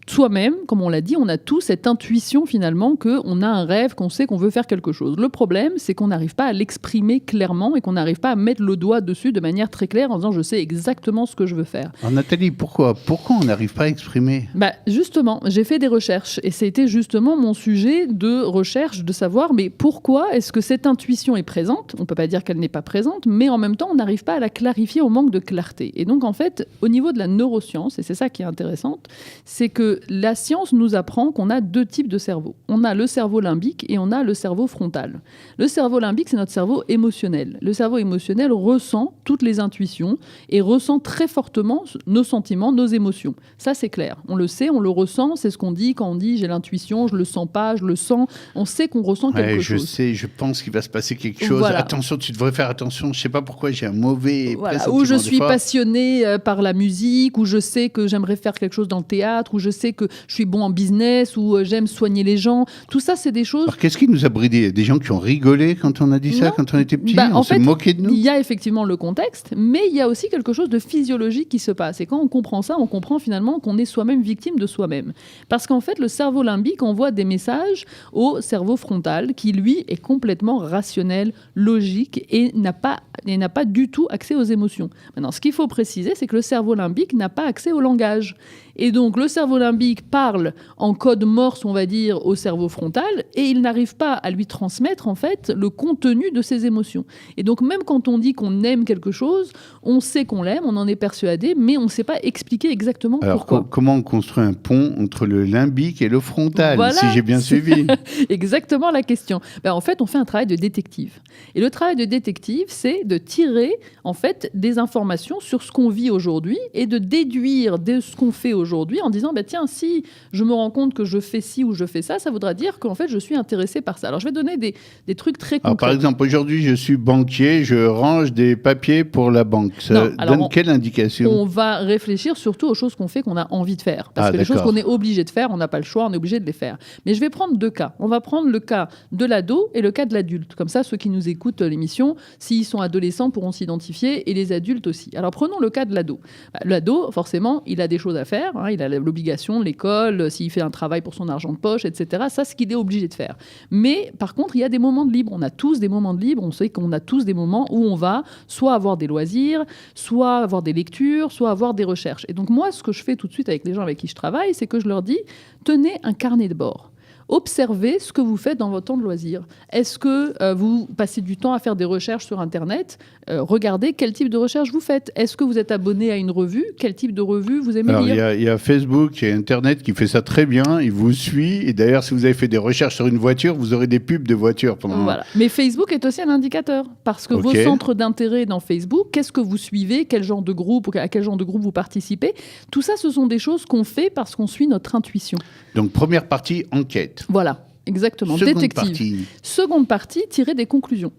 soi-même, comme on l'a dit, on a tous cette intuition finalement qu'on a un rêve, qu'on sait qu'on veut faire quelque chose. Le problème, c'est qu'on n'arrive pas à l'exprimer clairement et qu'on n'arrive pas à mettre le doigt dessus de manière très claire en disant je sais exactement ce que je veux faire. Alors Nathalie, pourquoi on n'arrive pas à exprimer ? Justement, j'ai fait des recherches et c'était justement mon sujet de recherche de savoir mais pourquoi est-ce que cette intuition est présente ? On ne peut pas dire qu'elle n'est pas présente, mais en même temps, on n'arrive pas à la clarifier au manque de clarté. Et donc en fait, au niveau de la neuroscience, et c'est ça qui est intéressant, c'est que que la science nous apprend qu'on a 2 types de cerveau. On a le cerveau limbique et on a le cerveau frontal. Le cerveau limbique, c'est notre cerveau émotionnel. Le cerveau émotionnel ressent toutes les intuitions et ressent très fortement nos sentiments, nos émotions. Ça, c'est clair. On le sait, on le ressent. C'est ce qu'on dit quand on dit « j'ai l'intuition, je le sens pas, je le sens ». On sait qu'on ressent quelque chose. Je sais, je pense qu'il va se passer quelque chose. Voilà. Attention, tu devrais faire attention. Je sais pas pourquoi j'ai un mauvais pressentiment. Ou je suis passionnée par la musique, ou je sais que j'aimerais faire quelque chose dans le théâtre, ou je sais que je suis bon en business, ou j'aime soigner les gens. Tout ça, c'est des choses... Alors, qu'est-ce qui nous a bridés? Des gens qui ont rigolé quand on a dit ça, quand on était petits? On se moquait de nous? Il y a effectivement le contexte, mais il y a aussi quelque chose de physiologique qui se passe. Et quand on comprend ça, on comprend finalement qu'on est soi-même victime de soi-même. Parce qu'en fait, le cerveau limbique envoie des messages au cerveau frontal, qui lui est complètement rationnel, logique, et n'a pas du tout accès aux émotions. Maintenant, ce qu'il faut préciser, c'est que le cerveau limbique n'a pas accès au langage. Et donc, le cerveau limbique parle en code morse, on va dire, au cerveau frontal, et il n'arrive pas à lui transmettre, en fait, le contenu de ses émotions. Et donc, même quand on dit qu'on aime quelque chose, on sait qu'on l'aime, on en est persuadé, mais on ne sait pas expliquer exactement pourquoi. Alors, comment on construit un pont entre le limbique et le frontal, voilà, si j'ai bien suivi? Exactement la question. En fait, on fait un travail de détective. Et le travail de détective, c'est de tirer, en fait, des informations sur ce qu'on vit aujourd'hui et de déduire de ce qu'on fait aujourd'hui en disant, tiens, si je me rends compte que je fais ci ou je fais ça, ça voudra dire qu'en fait, je suis intéressé par ça. Alors, je vais donner des trucs très concrets. Alors, par exemple, aujourd'hui, je suis banquier, je range des papiers pour la banque. Ça donne quelle indication? On va réfléchir surtout aux choses qu'on fait, qu'on a envie de faire. Parce que les choses qu'on est obligé de faire, on n'a pas le choix, on est obligé de les faire. Mais je vais prendre 2 cas. On va prendre le cas de l'ado et le cas de l'adulte. Comme ça, ceux qui nous écoutent l'émission, s'ils sont adolescents, pourront s'identifier, et les adultes aussi. Alors, prenons le cas de l'ado. L'ado, forcément, il a des choses à faire. Il a l'obligation, l'école, s'il fait un travail pour son argent de poche, etc. Ça, c'est ce qu'il est obligé de faire. Mais par contre, il y a des moments de libre. On a tous des moments de libre. On sait qu'on a tous des moments où on va soit avoir des loisirs, soit avoir des lectures, soit avoir des recherches. Et donc moi, ce que je fais tout de suite avec les gens avec qui je travaille, c'est que je leur dis, tenez un carnet de bord. Observez ce que vous faites dans votre temps de loisir. Est-ce que vous passez du temps à faire des recherches sur Internet? Regardez quel type de recherche vous faites. Est-ce que vous êtes abonné à une revue? Quel type de revue vous aimez lire? Il y a Facebook et Internet qui fait ça très bien. Il vous suit. Et d'ailleurs, si vous avez fait des recherches sur une voiture, vous aurez des pubs de voitures pendant... Voilà. Mais Facebook est aussi un indicateur. Parce que vos centres d'intérêt dans Facebook, qu'est-ce que vous suivez? Quel genre de groupe, à quel genre de groupe vous participez? Tout ça, ce sont des choses qu'on fait parce qu'on suit notre intuition. Donc, première partie, enquête. Voilà, exactement. Détective. Seconde partie, tirer des conclusions.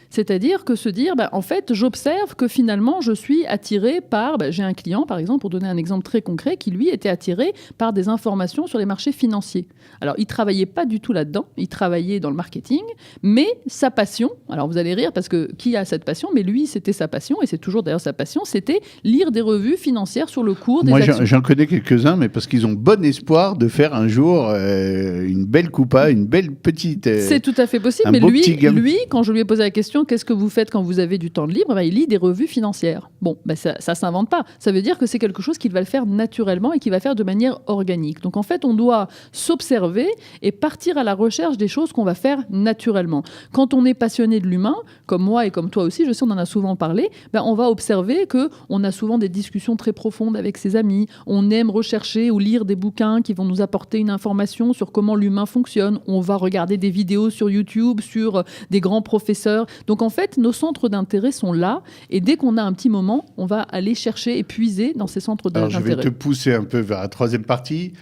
C'est-à-dire que se dire, en fait, j'observe que finalement, je suis attiré par... j'ai un client, par exemple, pour donner un exemple très concret, qui, lui, était attiré par des informations sur les marchés financiers. Alors, il ne travaillait pas du tout là-dedans, il travaillait dans le marketing, mais sa passion, alors vous allez rire parce que qui a cette passion? Mais lui, c'était sa passion, et c'est toujours d'ailleurs sa passion, c'était lire des revues financières sur le cours des actions. Moi, j'en connais quelques-uns, mais parce qu'ils ont bon espoir de faire un jour une belle coupa, une belle petite... c'est tout à fait possible, mais lui, quand je lui ai posé la question, qu'est-ce que vous faites quand vous avez du temps de libre? Il lit des revues financières. Bon, ça ne s'invente pas. Ça veut dire que c'est quelque chose qu'il va le faire naturellement et qu'il va faire de manière organique. Donc en fait, on doit s'observer et partir à la recherche des choses qu'on va faire naturellement. Quand on est passionné de l'humain, comme moi et comme toi aussi, je sais, on en a souvent parlé, on va observer qu'on a souvent des discussions très profondes avec ses amis. On aime rechercher ou lire des bouquins qui vont nous apporter une information sur comment l'humain fonctionne. On va regarder des vidéos sur YouTube, sur des grands professeurs. Donc en fait, nos centres d'intérêt sont là, et dès qu'on a un petit moment, on va aller chercher et puiser dans ces centres d'intérêt. Alors je vais te pousser un peu vers la troisième partie.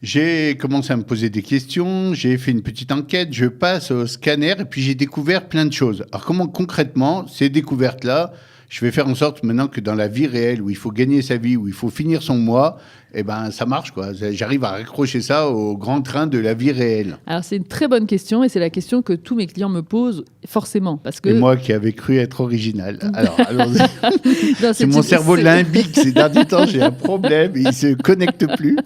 J'ai commencé à me poser des questions, j'ai fait une petite enquête, je passe au scanner et puis j'ai découvert plein de choses. Alors comment concrètement, ces découvertes-là, je vais faire en sorte maintenant que dans la vie réelle, où il faut gagner sa vie, où il faut finir son mois, ça marche, quoi. J'arrive à raccrocher ça au grand train de la vie réelle. Alors, c'est une très bonne question, et c'est la question que tous mes clients me posent, forcément. Parce que... Et moi qui avais cru être original. Alors, c'est mon cerveau limbique. Ces derniers temps, j'ai un problème, il ne se connecte plus.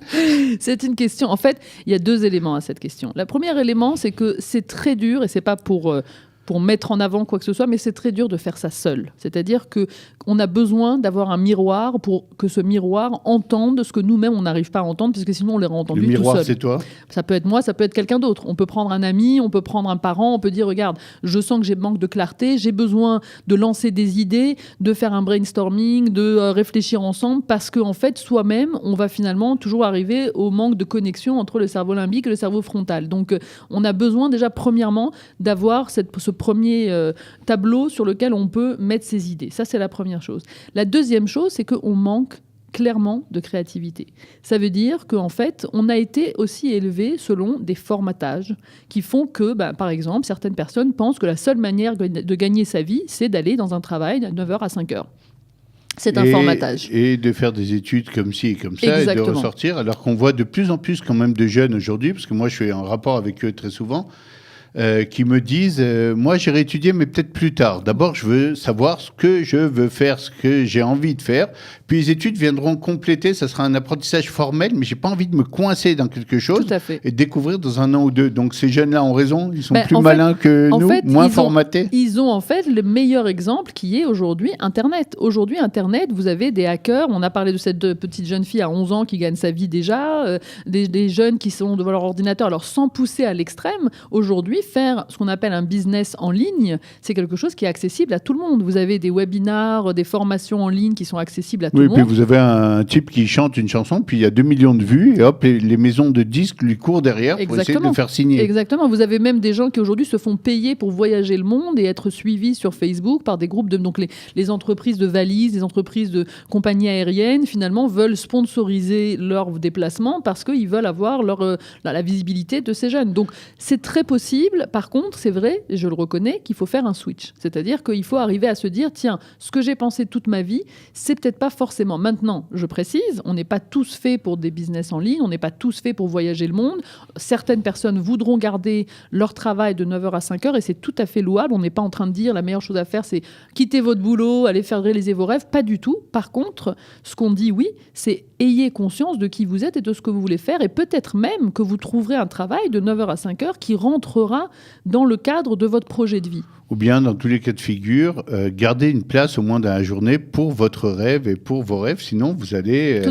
C'est une question. En fait, il y a 2 éléments à cette question. Le premier élément, c'est que c'est très dur, et c'est pas pour pour mettre en avant quoi que ce soit, mais c'est très dur de faire ça seul. C'est-à-dire qu'on a besoin d'avoir un miroir pour que ce miroir entende ce que nous-mêmes, on n'arrive pas à entendre, parce que sinon, on l'aurait entendu tout seul. Le miroir, c'est toi ? Ça peut être moi, ça peut être quelqu'un d'autre. On peut prendre un ami, on peut prendre un parent, on peut dire, regarde, je sens que j'ai manque de clarté, j'ai besoin de lancer des idées, de faire un brainstorming, de réfléchir ensemble, parce qu'en fait, soi-même, on va finalement toujours arriver au manque de connexion entre le cerveau limbique et le cerveau frontal. Donc, on a besoin déjà, premièrement, d'avoir ce premier tableau sur lequel on peut mettre ses idées. Ça, c'est la première chose. La deuxième chose, c'est qu'on manque clairement de créativité. Ça veut dire qu'en fait, on a été aussi élevé selon des formatages qui font que, par exemple, certaines personnes pensent que la seule manière de gagner sa vie, c'est d'aller dans un travail de 9h à 5h. C'est un formatage. Et de faire des études comme ci et comme ça, Exactement. et de ressortir, alors qu'on voit de plus en plus quand même de jeunes aujourd'hui, parce que moi je suis en rapport avec eux très souvent, qui me disent moi j'irai étudier mais peut-être plus tard. D'abord je veux savoir ce que je veux faire, ce que j'ai envie de faire, puis les études viendront compléter, ça sera un apprentissage formel, mais j'ai pas envie de me coincer dans quelque chose et de découvrir dans un an ou deux. Donc ces jeunes-là ont raison, ils sont plus malins que nous, moins formatés. Ils ont en fait le meilleur exemple qui est aujourd'hui Internet. Aujourd'hui Internet, vous avez des hackers, on a parlé de cette petite jeune fille à 11 ans qui gagne sa vie déjà, des jeunes qui sont devant leur ordinateur, alors sans pousser à l'extrême, aujourd'hui faire ce qu'on appelle un business en ligne, c'est quelque chose qui est accessible à tout le monde. Vous avez des webinars, des formations en ligne qui sont accessibles à tout le monde. Oui, puis vous avez un type qui chante une chanson, puis il y a 2 millions de vues, et hop, les maisons de disques lui courent derrière pour essayer de le faire signer. Exactement. Vous avez même des gens qui aujourd'hui se font payer pour voyager le monde et être suivis sur Facebook par des groupes de... Donc les entreprises de valises, les entreprises de compagnies aériennes, finalement, veulent sponsoriser leurs déplacements parce qu'ils veulent avoir la visibilité de ces jeunes. Donc c'est très possible. Par contre, c'est vrai, et je le reconnais, qu'il faut faire un switch. C'est-à-dire qu'il faut arriver à se dire, tiens, ce que j'ai pensé toute ma vie, c'est peut-être pas forcément. Maintenant, je précise, on n'est pas tous faits pour des business en ligne, on n'est pas tous faits pour voyager le monde. Certaines personnes voudront garder leur travail de 9h à 5h et c'est tout à fait louable. On n'est pas en train de dire la meilleure chose à faire, c'est quitter votre boulot, aller faire réaliser vos rêves. Pas du tout. Par contre, ce qu'on dit, oui, c'est ayez conscience de qui vous êtes et de ce que vous voulez faire et peut-être même que vous trouverez un travail de 9h à 5h qui rentrera dans le cadre de votre projet de vie. Ou bien, dans tous les cas de figure, gardez une place au moins dans la journée pour votre rêve et pour vos rêves. Sinon, vous allez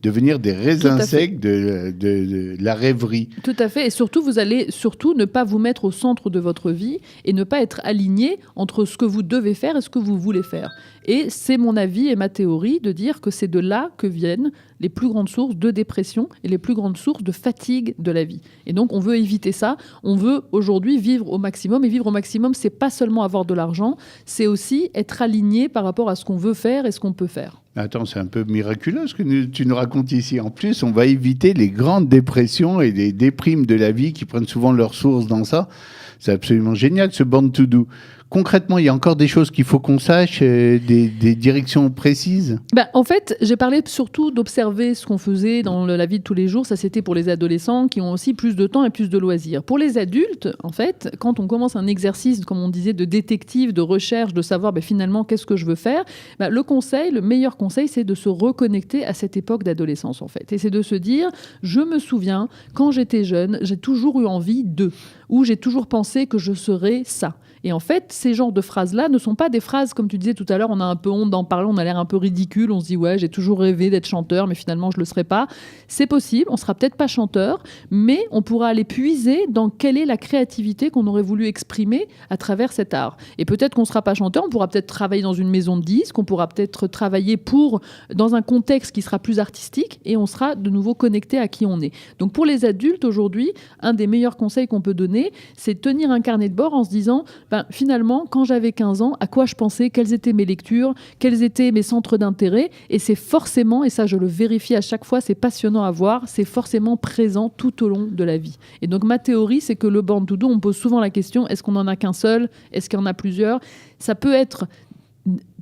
devenir des raisins secs de la rêverie. Tout à fait. Et surtout, vous allez ne pas vous mettre au centre de votre vie et ne pas être aligné entre ce que vous devez faire et ce que vous voulez faire. Et c'est mon avis et ma théorie de dire que c'est de là que viennent les plus grandes sources de dépression et les plus grandes sources de fatigue de la vie. Et donc, on veut éviter ça. On veut aujourd'hui vivre au maximum. Et vivre au maximum, c'est pas seulement avoir de l'argent, c'est aussi être aligné par rapport à ce qu'on veut faire et ce qu'on peut faire. Attends, c'est un peu miraculeux ce que tu nous racontes ici. En plus, on va éviter les grandes dépressions et les déprimes de la vie qui prennent souvent leur source dans ça. C'est absolument génial, ce Born to Do. Concrètement, il y a encore des choses qu'il faut qu'on sache, des directions précises ? En fait, j'ai parlé surtout d'observer ce qu'on faisait dans la vie de tous les jours. Ça, c'était pour les adolescents qui ont aussi plus de temps et plus de loisirs. Pour les adultes, en fait, quand on commence un exercice, comme on disait, de détective, de recherche, de savoir finalement qu'est-ce que je veux faire, le meilleur conseil, c'est de se reconnecter à cette époque d'adolescence, en fait. Et c'est de se dire, je me souviens, quand j'étais jeune, j'ai toujours eu envie de, ou j'ai toujours pensé que je serais ça. Et en fait, ces genres de phrases-là ne sont pas des phrases, comme tu disais tout à l'heure, on a un peu honte d'en parler, on a l'air un peu ridicule, on se dit « ouais, j'ai toujours rêvé d'être chanteur, mais finalement, je ne le serai pas ». C'est possible, on ne sera peut-être pas chanteur, mais on pourra aller puiser dans quelle est la créativité qu'on aurait voulu exprimer à travers cet art. Et peut-être qu'on ne sera pas chanteur, on pourra peut-être travailler dans une maison de disques, on pourra peut-être travailler dans un contexte qui sera plus artistique, et on sera de nouveau connecté à qui on est. Donc pour les adultes, aujourd'hui, un des meilleurs conseils qu'on peut donner, c'est de tenir un carnet de bord en se disant finalement, quand j'avais 15 ans, à quoi je pensais, quelles étaient mes lectures, quels étaient mes centres d'intérêt. Et c'est forcément, et ça je le vérifie à chaque fois, c'est passionnant à voir, c'est forcément présent tout au long de la vie. Et donc ma théorie, c'est que le Born to Do, on pose souvent la question, est-ce qu'on n'en a qu'un seul ? Est-ce qu'il y en a plusieurs ? Ça peut être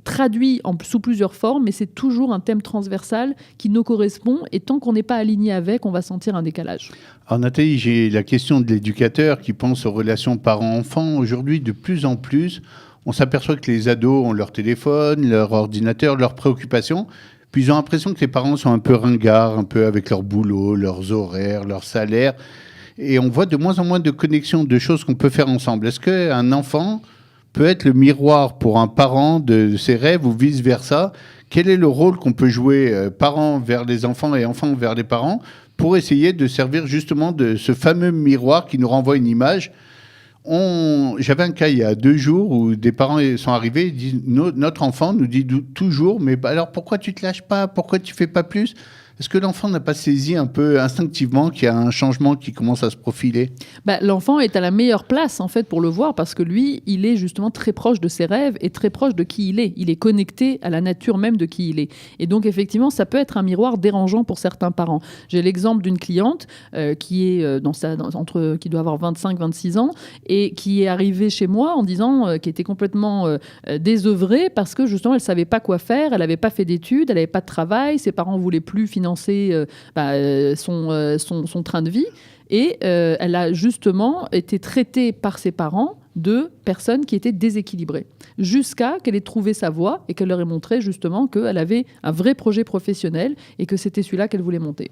traduit sous plusieurs formes, mais c'est toujours un thème transversal qui nous correspond et tant qu'on n'est pas aligné avec, on va sentir un décalage. Alors Nathalie, j'ai la question de l'éducateur qui pense aux relations parents-enfants. Aujourd'hui, de plus en plus, on s'aperçoit que les ados ont leur téléphone, leur ordinateur, leurs préoccupations, puis ils ont l'impression que les parents sont un peu ringards, un peu avec leur boulot, leurs horaires, leur salaire. et on voit de moins en moins de connexions, de choses qu'on peut faire ensemble. Est-ce qu'un enfant peut être le miroir pour un parent de ses rêves ou vice-versa? Quel est le rôle qu'on peut jouer, parents vers les enfants et enfants vers les parents, pour essayer de servir justement de ce fameux miroir qui nous renvoie une image? J'avais un cas il y a 2 jours où des parents sont arrivés et disent notre enfant nous dit toujours, mais alors pourquoi tu te lâches pas? Pourquoi tu fais pas plus? Est-ce que l'enfant n'a pas saisi un peu instinctivement qu'il y a un changement qui commence à se profiler? L'enfant est à la meilleure place en fait pour le voir parce que lui, il est justement très proche de ses rêves et très proche de qui il est. Il est connecté à la nature même de qui il est. Et donc effectivement, ça peut être un miroir dérangeant pour certains parents. J'ai l'exemple d'une cliente qui est qui doit avoir 25-26 ans et qui est arrivée chez moi en disant qu'elle était complètement désœuvrée parce que justement elle savait pas quoi faire, elle n'avait pas fait d'études, elle n'avait pas de travail, ses parents voulaient plus financer son train de vie. Et elle a justement été traitée par ses parents de personnes qui étaient déséquilibrées, jusqu'à qu'elle ait trouvé sa voie et qu'elle leur ait montré justement qu'elle avait un vrai projet professionnel et que c'était celui-là qu'elle voulait monter.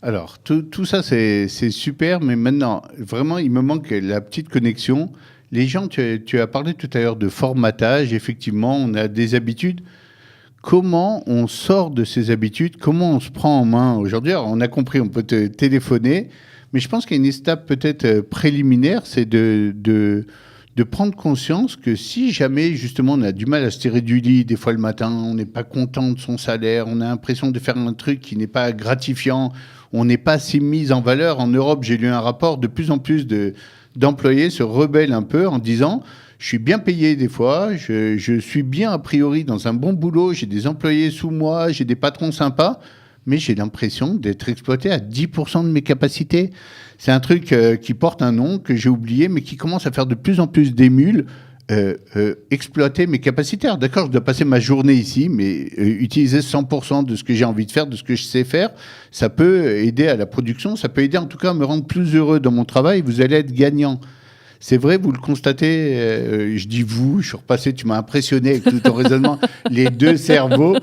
Alors, tout ça, c'est super, mais maintenant, vraiment, il me manque la petite connexion. Les gens, tu as parlé tout à l'heure de formatage, effectivement, on a des habitudes. Comment on sort de ces habitudes? Comment on se prend en main aujourd'hui? Alors, on a compris, on peut te téléphoner, mais je pense qu'il y a une étape peut-être préliminaire, c'est de prendre conscience que si jamais, justement, on a du mal à se tirer du lit, des fois le matin, on n'est pas content de son salaire, on a l'impression de faire un truc qui n'est pas gratifiant, on n'est pas assez mis en valeur. En Europe, j'ai lu un rapport, de plus en plus d'employés se rebellent un peu en disant... Je suis bien payé des fois, je suis bien a priori dans un bon boulot, j'ai des employés sous moi, j'ai des patrons sympas, mais j'ai l'impression d'être exploité à 10% de mes capacités. C'est un truc qui porte un nom que j'ai oublié, mais qui commence à faire de plus en plus d'émules, exploiter mes capacités. Alors, d'accord, je dois passer ma journée ici, mais utiliser 100% de ce que j'ai envie de faire, de ce que je sais faire, ça peut aider à la production, ça peut aider en tout cas à me rendre plus heureux dans mon travail, vous allez être gagnant. C'est vrai, vous le constatez, je dis vous, je suis repassé, tu m'as impressionné avec tout ton raisonnement, les deux cerveaux.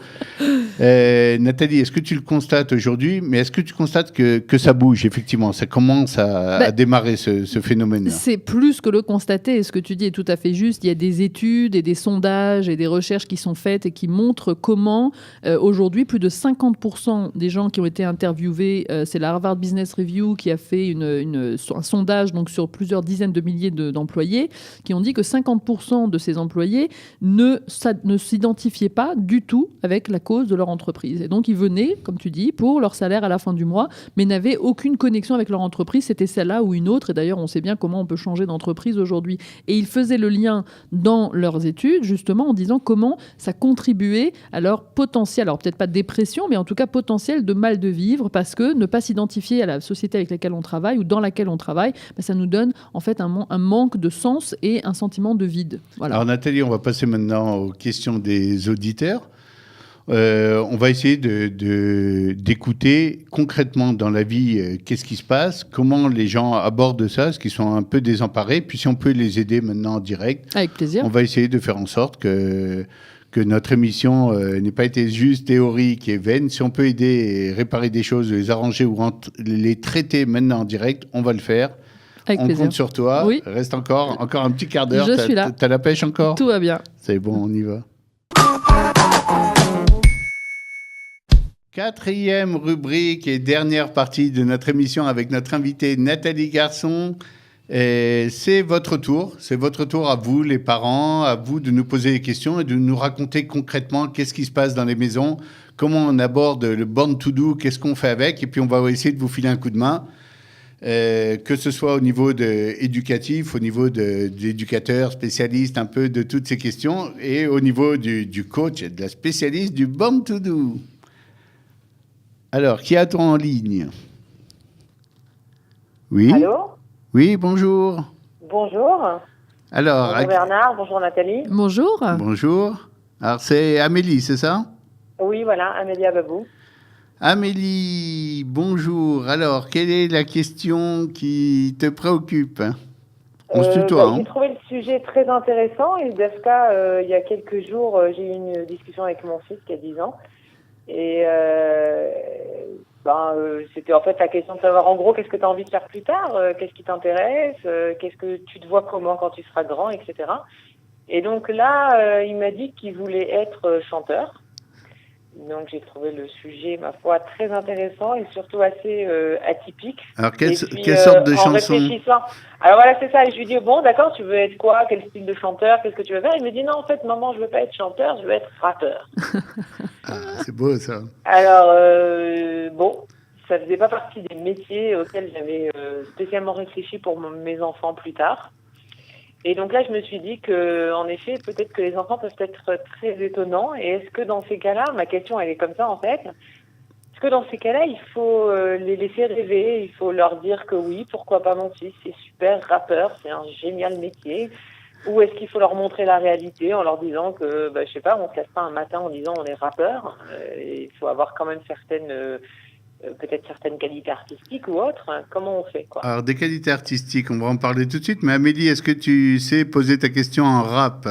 Nathalie, est-ce que tu le constates aujourd'hui? Mais est-ce que tu constates que ça bouge, effectivement? Ça commence à démarrer ce phénomène-là. C'est plus que le constater, et ce que tu dis est tout à fait juste. Il y a des études et des sondages et des recherches qui sont faites et qui montrent comment, aujourd'hui, plus de 50% des gens qui ont été interviewés, c'est la Harvard Business Review qui a fait un sondage donc, sur plusieurs dizaines de milliers d'employés, qui ont dit que 50% de ces employés ne s'identifiaient pas du tout avec la cause de leur entreprise. Et donc, ils venaient, comme tu dis, pour leur salaire à la fin du mois, mais n'avaient aucune connexion avec leur entreprise. C'était celle-là ou une autre. Et d'ailleurs, on sait bien comment on peut changer d'entreprise aujourd'hui. Et ils faisaient le lien dans leurs études, justement, en disant comment ça contribuait à leur potentiel, alors peut-être pas de dépression, mais en tout cas potentiel de mal de vivre, parce que ne pas s'identifier à la société avec laquelle on travaille ou dans laquelle on travaille, ça nous donne en fait un manque de sens et un sentiment de vide. Voilà. Alors Nathalie, on va passer maintenant aux questions des auditeurs. On va essayer d'écouter concrètement dans la vie qu'est-ce qui se passe, comment les gens abordent ça, est-ce qu'ils sont un peu désemparés, puis si on peut les aider maintenant en direct. Avec plaisir. On va essayer de faire en sorte que notre émission n'ait pas été juste théorique et vaine. Si on peut aider et réparer des choses, les arranger ou les traiter maintenant en direct, on va le faire. Avec on plaisir. compte sur toi. Oui. Reste encore un petit quart d'heure. Je suis là. T'as la pêche encore? Tout va bien. C'est bon, on y va. 4e rubrique et dernière partie de notre émission avec notre invitée Nathalie Garçon. C'est votre tour à vous les parents, à vous de nous poser des questions et de nous raconter concrètement qu'est-ce qui se passe dans les maisons, comment on aborde le Born to Do, qu'est-ce qu'on fait avec, et puis on va essayer de vous filer un coup de main. Que ce soit au niveau éducatif, au niveau d'éducateurs, spécialistes, un peu de toutes ces questions, et au niveau du coach et de la spécialiste du Born to Do. Alors, qui a-t-on en ligne? Oui. Allô? Oui, bonjour. Bonjour. Alors, bonjour Bernard, bonjour Nathalie. Bonjour. Bonjour. Alors, c'est Amélie, c'est ça? Oui, voilà, Amélie Ababou. Amélie, bonjour. Alors, quelle est la question qui te préoccupe? On se tutoie. J'ai trouvé le sujet très intéressant. Et il y a quelques jours, j'ai eu une discussion avec mon fils qui a 10 ans. Et C'était en fait la question de savoir en gros qu'est-ce que tu as envie de faire plus tard, qu'est-ce qui t'intéresse, qu'est-ce que tu te vois comment quand tu seras grand, etc. Et donc là, il m'a dit qu'il voulait être chanteur. Donc j'ai trouvé le sujet, ma foi, très intéressant et surtout assez atypique. Alors quelle sorte de chanson? Alors voilà, c'est ça. Et je lui dis, bon, d'accord, tu veux être quoi? Quel style de chanteur? Qu'est-ce que tu veux faire? Il me dit, non, en fait, maman, je veux pas être chanteur, je veux être rappeur. C'est beau ça. Alors, bon, ça faisait pas partie des métiers auxquels j'avais spécialement réfléchi pour mes enfants plus tard. Et donc là, je me suis dit que, en effet, peut-être que les enfants peuvent être très étonnants. Et est-ce que dans ces cas-là, ma question, elle est comme ça, en fait. Est-ce que dans ces cas-là, il faut les laisser rêver, il faut leur dire que oui, pourquoi pas mon fils, c'est super rappeur, c'est un génial métier. Ou est-ce qu'il faut leur montrer la réalité en leur disant que, je sais pas, on se lève pas un matin en disant on est rappeur. Il faut avoir quand même peut-être certaines qualités artistiques ou autres. Comment on fait, quoi? Alors, des qualités artistiques, on va en parler tout de suite. Mais Amélie, est-ce que tu sais poser ta question en rap?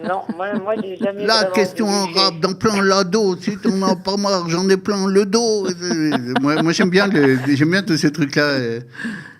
Non, moi j'ai jamais... La question en rap, dans plein l'ado, si t'en as pas marre, j'en ai plein le dos. moi j'aime bien tous ces trucs-là.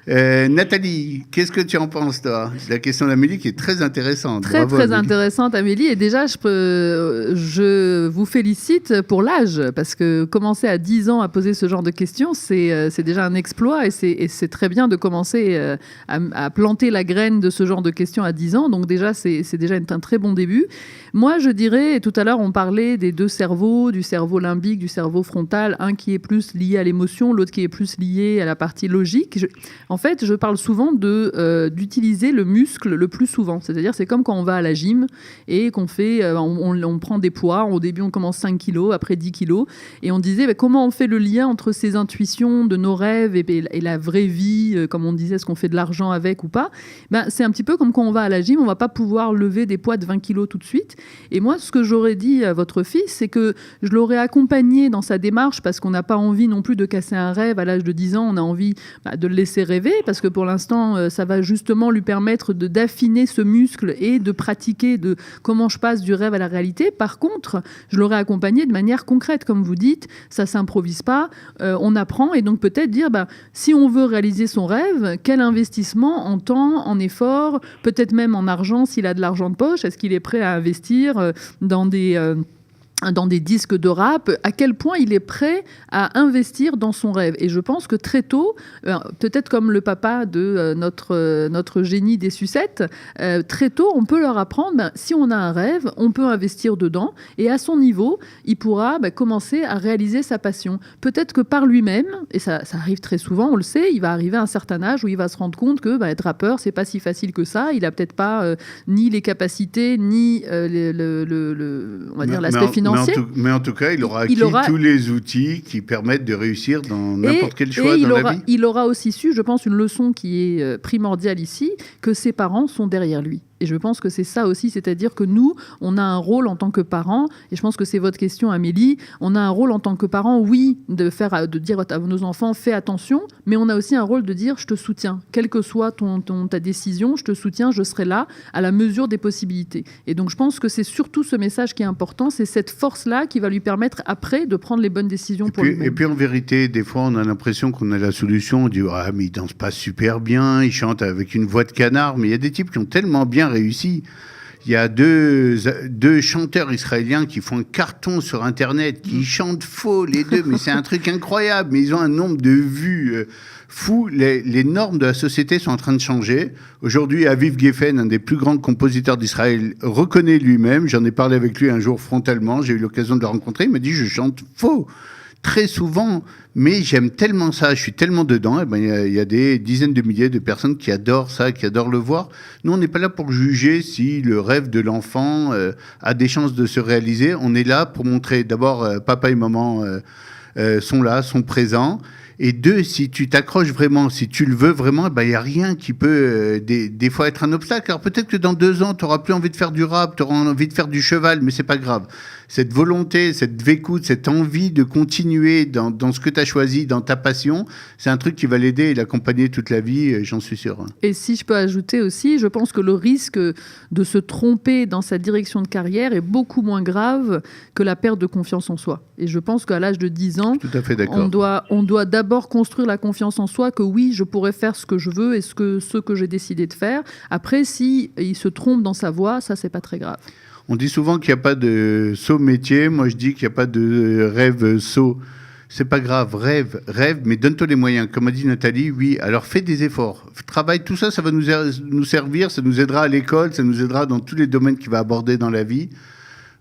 Nathalie, qu'est-ce que tu en penses, toi? La question d'Amélie qui est très intéressante. Bravo, Très Amélie. intéressante, Amélie. Et déjà, je vous félicite pour l'âge, parce que commencer à 10 ans à poser ce genre de questions, c'est déjà un exploit, et c'est très bien de commencer à planter la graine de ce genre de questions à 10 ans. Donc déjà, c'est déjà un très bon début. Moi, je dirais, et tout à l'heure, on parlait des deux cerveaux, du cerveau limbique, du cerveau frontal, un qui est plus lié à l'émotion, l'autre qui est plus lié à la partie logique. En fait, je parle souvent d'utiliser le muscle le plus souvent. C'est-à-dire, c'est comme quand on va à la gym et qu'on fait, on prend des poids. Au début, on commence 5 kilos, après 10 kilos. Et on disait, comment on fait le lien entre ces intuitions de nos rêves et la vraie vie, comme on disait, est-ce qu'on fait de l'argent avec ou pas? C'est un petit peu comme quand on va à la gym, on ne va pas pouvoir lever des poids de 20 kilos tout de suite. Et moi, ce que j'aurais dit à votre fils, c'est que je l'aurais accompagné dans sa démarche, parce qu'on n'a pas envie non plus de casser un rêve à l'âge de 10 ans. On a envie de le laisser rêver, parce que pour l'instant, ça va justement lui permettre d'affiner ce muscle et de pratiquer de comment je passe du rêve à la réalité. Par contre, je l'aurais accompagné de manière concrète, comme vous dites, ça s'improvise pas, on apprend, et donc peut-être dire, si on veut réaliser son rêve, quel investissement en temps, en effort, peut-être même en argent s'il a de l'argent de poche, est-ce qu'il est prêt à investir dans des disques de rap, à quel point il est prêt à investir dans son rêve. Et je pense que très tôt, peut-être comme le papa de notre génie des sucettes, très tôt, on peut leur apprendre, si on a un rêve, on peut investir dedans, et à son niveau, il pourra commencer à réaliser sa passion. Peut-être que par lui-même, et ça arrive très souvent, on le sait, il va arriver à un certain âge où il va se rendre compte que être rappeur, c'est pas si facile que ça, il a peut-être pas ni les capacités, ni on va dire l'aspect financier. Mais en tout cas, il aura acquis tous les outils qui permettent de réussir dans n'importe quel choix dans la vie. Il aura aussi su, je pense, une leçon qui est primordiale ici, que ses parents sont derrière lui. Et je pense que c'est ça aussi, c'est-à-dire que nous, on a un rôle en tant que parents, et je pense que c'est votre question, Amélie, on a un rôle en tant que parents, oui, de dire à nos enfants, fais attention, mais on a aussi un rôle de dire, je te soutiens, quelle que soit ta décision, je te soutiens, je serai là, à la mesure des possibilités. Et donc je pense que c'est surtout ce message qui est important, c'est cette force-là qui va lui permettre après de prendre les bonnes décisions pour lui-même. Et puis en vérité, des fois, on a l'impression qu'on a la solution, on dit, mais il danse pas super bien, il chante avec une voix de canard, mais il y a des types qui ont tellement bien réussi. Il y a deux chanteurs israéliens qui font un carton sur Internet, qui chantent faux, les deux, mais c'est un truc incroyable. Mais ils ont un nombre de vues fou. Les normes de la société sont en train de changer. Aujourd'hui, Aviv Geffen, un des plus grands compositeurs d'Israël, reconnaît lui-même. J'en ai parlé avec lui un jour frontalement. J'ai eu l'occasion de le rencontrer. Il m'a dit, je chante faux. Très souvent, mais j'aime tellement ça, je suis tellement dedans, il y a des dizaines de milliers de personnes qui adorent ça, qui adorent le voir. Nous, on n'est pas là pour juger si le rêve de l'enfant a des chances de se réaliser. On est là pour montrer, d'abord, papa et maman sont là, sont présents. Et deux, si tu t'accroches vraiment, si tu le veux vraiment, il n'y a rien qui peut des fois être un obstacle. Alors peut-être que dans 2 ans, tu n'auras plus envie de faire du rap, tu auras envie de faire du cheval, mais c'est pas grave. Cette volonté, cette vécoute, cette envie de continuer dans ce que tu as choisi, dans ta passion, c'est un truc qui va l'aider et l'accompagner toute la vie, j'en suis sûr. Et si je peux ajouter aussi, je pense que le risque de se tromper dans sa direction de carrière est beaucoup moins grave que la perte de confiance en soi. Et je pense qu'à l'âge de 10 ans, tout à fait d'accord. On doit d'abord construire la confiance en soi que oui, je pourrais faire ce que je veux et ce que j'ai décidé de faire. Après, si il se trompe dans sa voie, ça, c'est pas très grave. On dit souvent qu'il n'y a pas de saut métier. Moi, je dis qu'il n'y a pas de rêve saut. C'est pas grave, rêve, mais donne-toi les moyens. Comme a dit Nathalie, oui, alors fais des efforts. Travaille, tout ça, ça va nous servir, ça nous aidera à l'école, ça nous aidera dans tous les domaines qu'il va aborder dans la vie.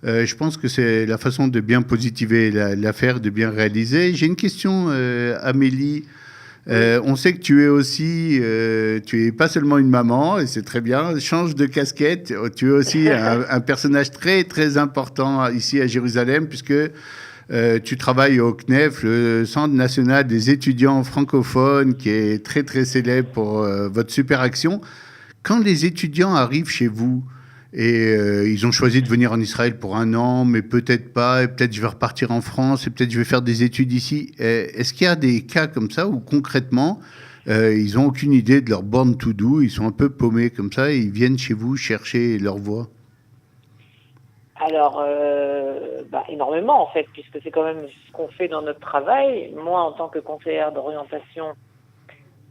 Je pense que c'est la façon de bien positiver l'affaire, de bien réaliser. J'ai une question, Amélie. On sait que tu es aussi, tu es pas seulement une maman, et c'est très bien, change de casquette, tu es aussi un personnage très très important ici à Jérusalem, puisque tu travailles au CNEF, le Centre national des étudiants francophones, qui est très très célèbre pour votre super action. Quand les étudiants arrivent chez vous, et ils ont choisi de venir en Israël pour 1 an, mais peut-être pas, et peut-être je vais repartir en France, et peut-être je vais faire des études ici. Est-ce qu'il y a des cas comme ça où concrètement, ils n'ont aucune idée de leur born to do, ils sont un peu paumés comme ça, et ils viennent chez vous chercher leur voie? Alors, énormément en fait, puisque c'est quand même ce qu'on fait dans notre travail. Moi, en tant que conseillère d'orientation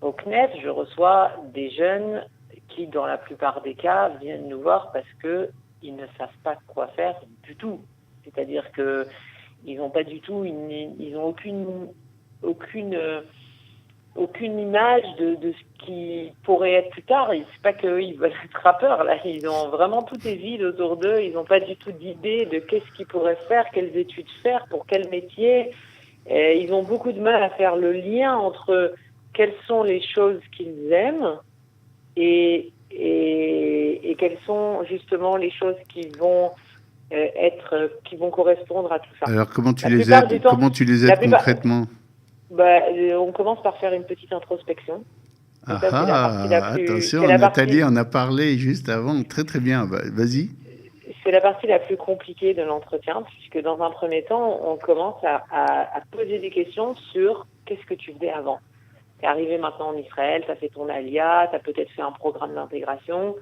au CNEF, je reçois des jeunes qui, dans la plupart des cas, viennent nous voir parce qu'ils ne savent pas quoi faire du tout. C'est-à-dire qu'ils n'ont pas du tout, ils n'ont aucune image de ce qui pourrait être plus tard. C'est pas qu'ils veulent être rappeurs, là. Ils ont vraiment tout est vide autour d'eux. Ils n'ont pas du tout d'idée de qu'est-ce qu'ils pourraient faire, quelles études faire, pour quel métier. Ils ont beaucoup de mal à faire le lien entre quelles sont les choses qu'ils aiment et quelles sont justement les choses qui vont qui vont correspondre à tout ça. Alors comment tu les aides concrètement? On commence par faire une petite introspection. Attention, Nathalie en a parlé juste avant, très très bien, vas-y. C'est la partie la plus compliquée de l'entretien, puisque dans un premier temps, on commence à poser des questions sur qu'est-ce que tu faisais avant. T'es arrivé maintenant en Israël, t'as fait ton alia, t'as peut-être fait un programme d'intégration,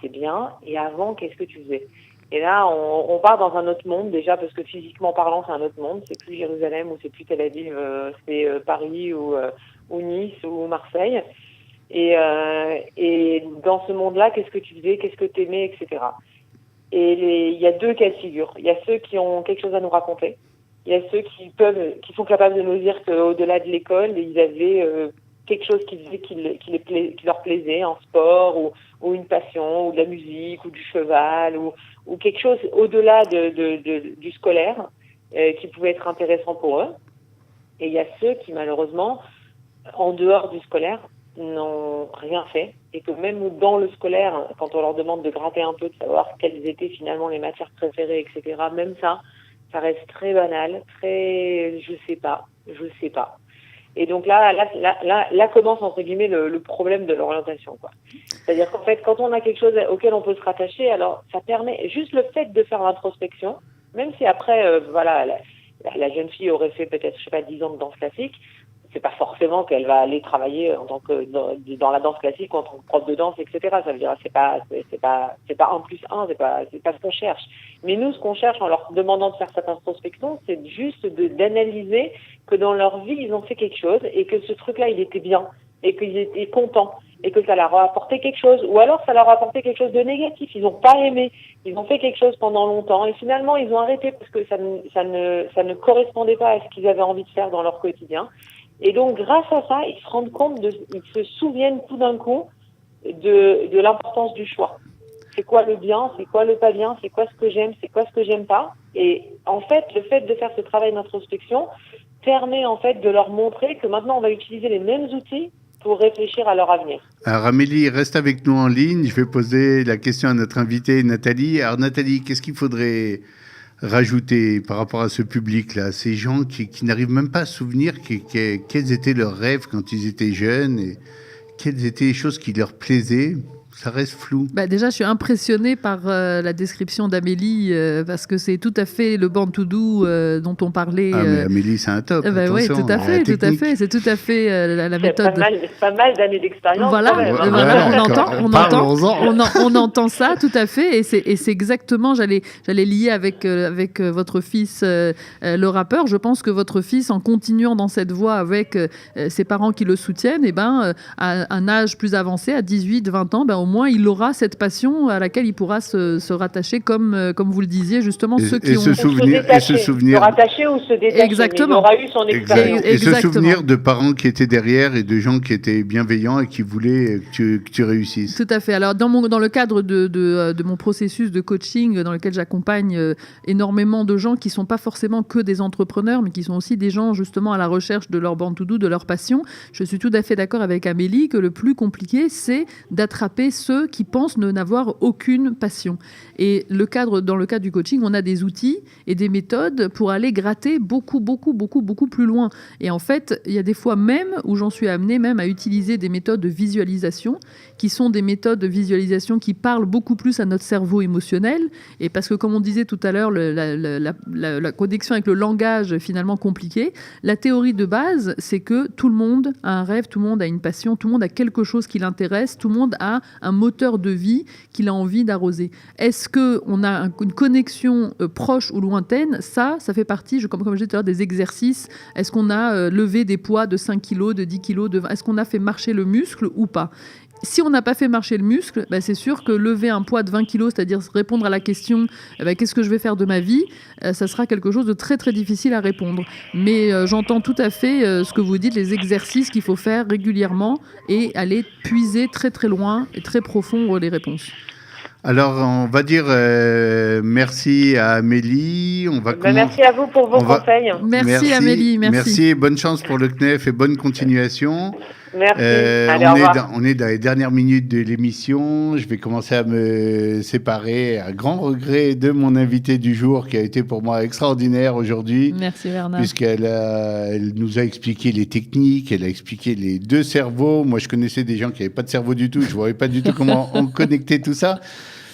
c'est bien. Et avant, qu'est-ce que tu faisais? Et là, on part dans un autre monde, déjà, parce que physiquement parlant, c'est un autre monde. C'est plus Jérusalem ou c'est plus Tel Aviv, c'est Paris ou Nice ou Marseille. Et dans ce monde-là, qu'est-ce que tu faisais, qu'est-ce que tu aimais, etc. Et il y a 2 cas de figure. Il y a ceux qui ont quelque chose à nous raconter. Il y a ceux qui sont capables de nous dire qu'au-delà de l'école, ils avaient quelque chose qui leur plaisait, un sport ou une passion, ou de la musique, ou du cheval, ou quelque chose au-delà du scolaire qui pouvait être intéressant pour eux. Et il y a ceux qui, malheureusement, en dehors du scolaire, n'ont rien fait. Et que même dans le scolaire, quand on leur demande de gratter un peu, de savoir quelles étaient finalement les matières préférées, etc., même ça reste très banal, très je sais pas. Et donc là commence entre guillemets le problème de l'orientation, quoi. C'est-à-dire qu'en fait, quand on a quelque chose auquel on peut se rattacher, alors ça permet juste le fait de faire l'introspection, même si après la jeune fille aurait fait peut-être 10 ans de danse classique, c'est pas forcément qu'elle va aller travailler en tant que dans la danse classique ou en tant que prof de danse, etc. Ça veut dire c'est pas 1+1, c'est pas ce qu'on cherche. Mais nous, ce qu'on cherche en leur demandant de faire cette introspection, c'est juste d'analyser que dans leur vie, ils ont fait quelque chose et que ce truc-là, il était bien et qu'ils étaient contents et que ça leur a apporté quelque chose, ou alors ça leur a apporté quelque chose de négatif. Ils n'ont pas aimé, ils ont fait quelque chose pendant longtemps et finalement ils ont arrêté parce que ça ne correspondait pas à ce qu'ils avaient envie de faire dans leur quotidien. Et donc, grâce à ça, ils se rendent compte, ils se souviennent tout d'un coup de l'importance du choix. C'est quoi le bien, c'est quoi le pas bien, c'est quoi ce que j'aime, c'est quoi ce que j'aime pas. Et en fait, le fait de faire ce travail d'introspection permet en fait de leur montrer que maintenant on va utiliser les mêmes outils pour réfléchir à leur avenir. Alors Amélie, reste avec nous en ligne. Je vais poser la question à notre invitée Nathalie. Alors Nathalie, qu'est-ce qu'il faudrait rajouter par rapport à ce public-là, ces gens qui n'arrivent même pas à se souvenir quels étaient leurs rêves quand ils étaient jeunes et quelles étaient les choses qui leur plaisaient. Ça reste flou. Déjà, je suis impressionnée par la description d'Amélie, parce que c'est tout à fait le Born to Do dont on parlait. Mais Amélie, c'est un top. Oui, tout à fait. C'est tout à fait la méthode. Pas mal d'années d'expérience. Voilà, on entend ça, tout à fait. Et c'est exactement, j'allais lier avec votre fils, le rappeur. Je pense que votre fils, en continuant dans cette voie avec ses parents qui le soutiennent, à un âge plus avancé, à 18, 20 ans, au moins il aura cette passion à laquelle il pourra se rattacher, comme vous le disiez, justement, ceux qui ont... Se souvenir. Se rattacher ou se détacher. Exactement. Il aura eu son expérience. Et se souvenir de parents qui étaient derrière et de gens qui étaient bienveillants et qui voulaient que tu réussisses. Tout à fait. Alors, dans le cadre de mon processus de coaching, dans lequel j'accompagne énormément de gens qui ne sont pas forcément que des entrepreneurs, mais qui sont aussi des gens, justement, à la recherche de leur Born to Do, de leur passion, je suis tout à fait d'accord avec Amélie que le plus compliqué, c'est d'attraper ceux qui pensent ne n'avoir aucune passion. Et dans le cadre du coaching, on a des outils et des méthodes pour aller gratter beaucoup plus loin. Et en fait, il y a des fois même où j'en suis amenée même à utiliser des méthodes de visualisation qui sont des méthodes de visualisation qui parlent beaucoup plus à notre cerveau émotionnel. Et parce que, comme on disait tout à l'heure, la connexion avec le langage finalement compliqué, la théorie de base, c'est que tout le monde a un rêve, tout le monde a une passion, tout le monde a quelque chose qui l'intéresse, tout le monde a un moteur de vie qu'il a envie d'arroser. Est-ce qu'on a une connexion proche ou lointaine? Ça fait partie, comme je disais tout à l'heure, des exercices. Est-ce qu'on a levé des poids de 5 kilos, de 10 kilos, est-ce qu'on a fait marcher le muscle ou pas? Si on n'a pas fait marcher le muscle, c'est sûr que lever un poids de 20 kilos, c'est-à-dire répondre à la question qu'est-ce que je vais faire de ma vie, ça sera quelque chose de très très difficile à répondre. Mais j'entends tout à fait ce que vous dites, les exercices qu'il faut faire régulièrement et aller puiser très très loin et très profond les réponses. Alors, on va dire merci à Amélie. Merci à vous pour vos conseils. Merci Amélie, merci. Merci, bonne chance pour le CNEF et bonne continuation. Merci. Allez, on est dans les dernières minutes de l'émission. Je vais commencer à me séparer, à grand regret de mon invité du jour qui a été pour moi extraordinaire aujourd'hui. Merci Bernard. Elle nous a expliqué les techniques, elle a expliqué les deux cerveaux. Moi, je connaissais des gens qui n'avaient pas de cerveau du tout. Je ne voyais pas du tout comment on connectait tout ça.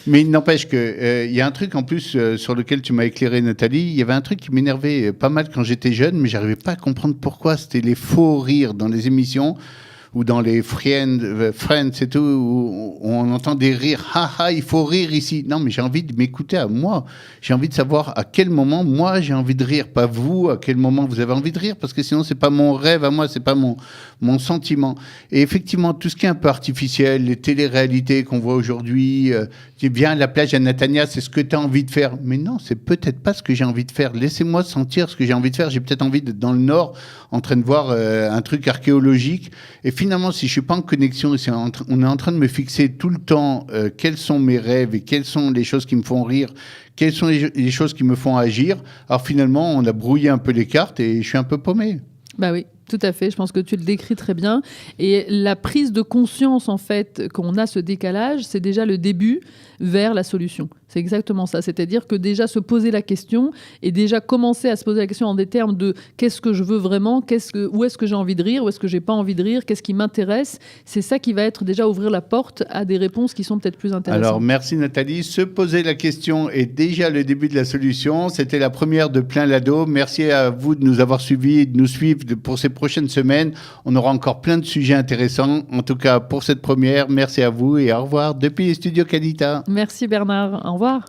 Mais il n'empêche qu'il y a un truc en plus sur lequel tu m'as éclairé, Nathalie. Il y avait un truc qui m'énervait pas mal quand j'étais jeune, mais je n'arrivais pas à comprendre pourquoi. C'était les faux rires dans les émissions ou dans les Friends et tout, où on entend des rires. Il faut rire ici. Non, mais j'ai envie de m'écouter à moi. J'ai envie de savoir à quel moment moi j'ai envie de rire, pas vous, à quel moment vous avez envie de rire, parce que sinon c'est pas mon rêve à moi, c'est pas mon sentiment. Et effectivement, tout ce qui est un peu artificiel, les téléréalités qu'on voit aujourd'hui, viens à la plage à Natania, c'est ce que tu as envie de faire. Mais non, c'est peut-être pas ce que j'ai envie de faire. Laissez-moi sentir ce que j'ai envie de faire. J'ai peut-être envie d'être dans le Nord, en train de voir un truc archéologique. Et finalement, si je suis pas en connexion, on est en train de me fixer tout le temps quels sont mes rêves et quelles sont les choses qui me font rire, quelles sont les choses qui me font agir. Alors finalement, on a brouillé un peu les cartes et je suis un peu paumé. Oui. Tout à fait, je pense que tu le décris très bien. Et la prise de conscience, en fait, qu'on a ce décalage, c'est déjà le début vers la solution. C'est exactement ça. C'est-à-dire que déjà se poser la question et déjà commencer à se poser la question en des termes de qu'est-ce que je veux vraiment, où est-ce que j'ai envie de rire, où est-ce que j'ai pas envie de rire, qu'est-ce qui m'intéresse. C'est ça qui va être déjà ouvrir la porte à des réponses qui sont peut-être plus intéressantes. Alors, merci Nathalie. Se poser la question est déjà le début de la solution. C'était la première de Plein Lado. Merci à vous de nous avoir suivis et de nous suivre pour ces prochaines semaines. On aura encore plein de sujets intéressants. En tout cas, pour cette première, merci à vous et au revoir depuis les studios Kadita. Merci Bernard. Au revoir.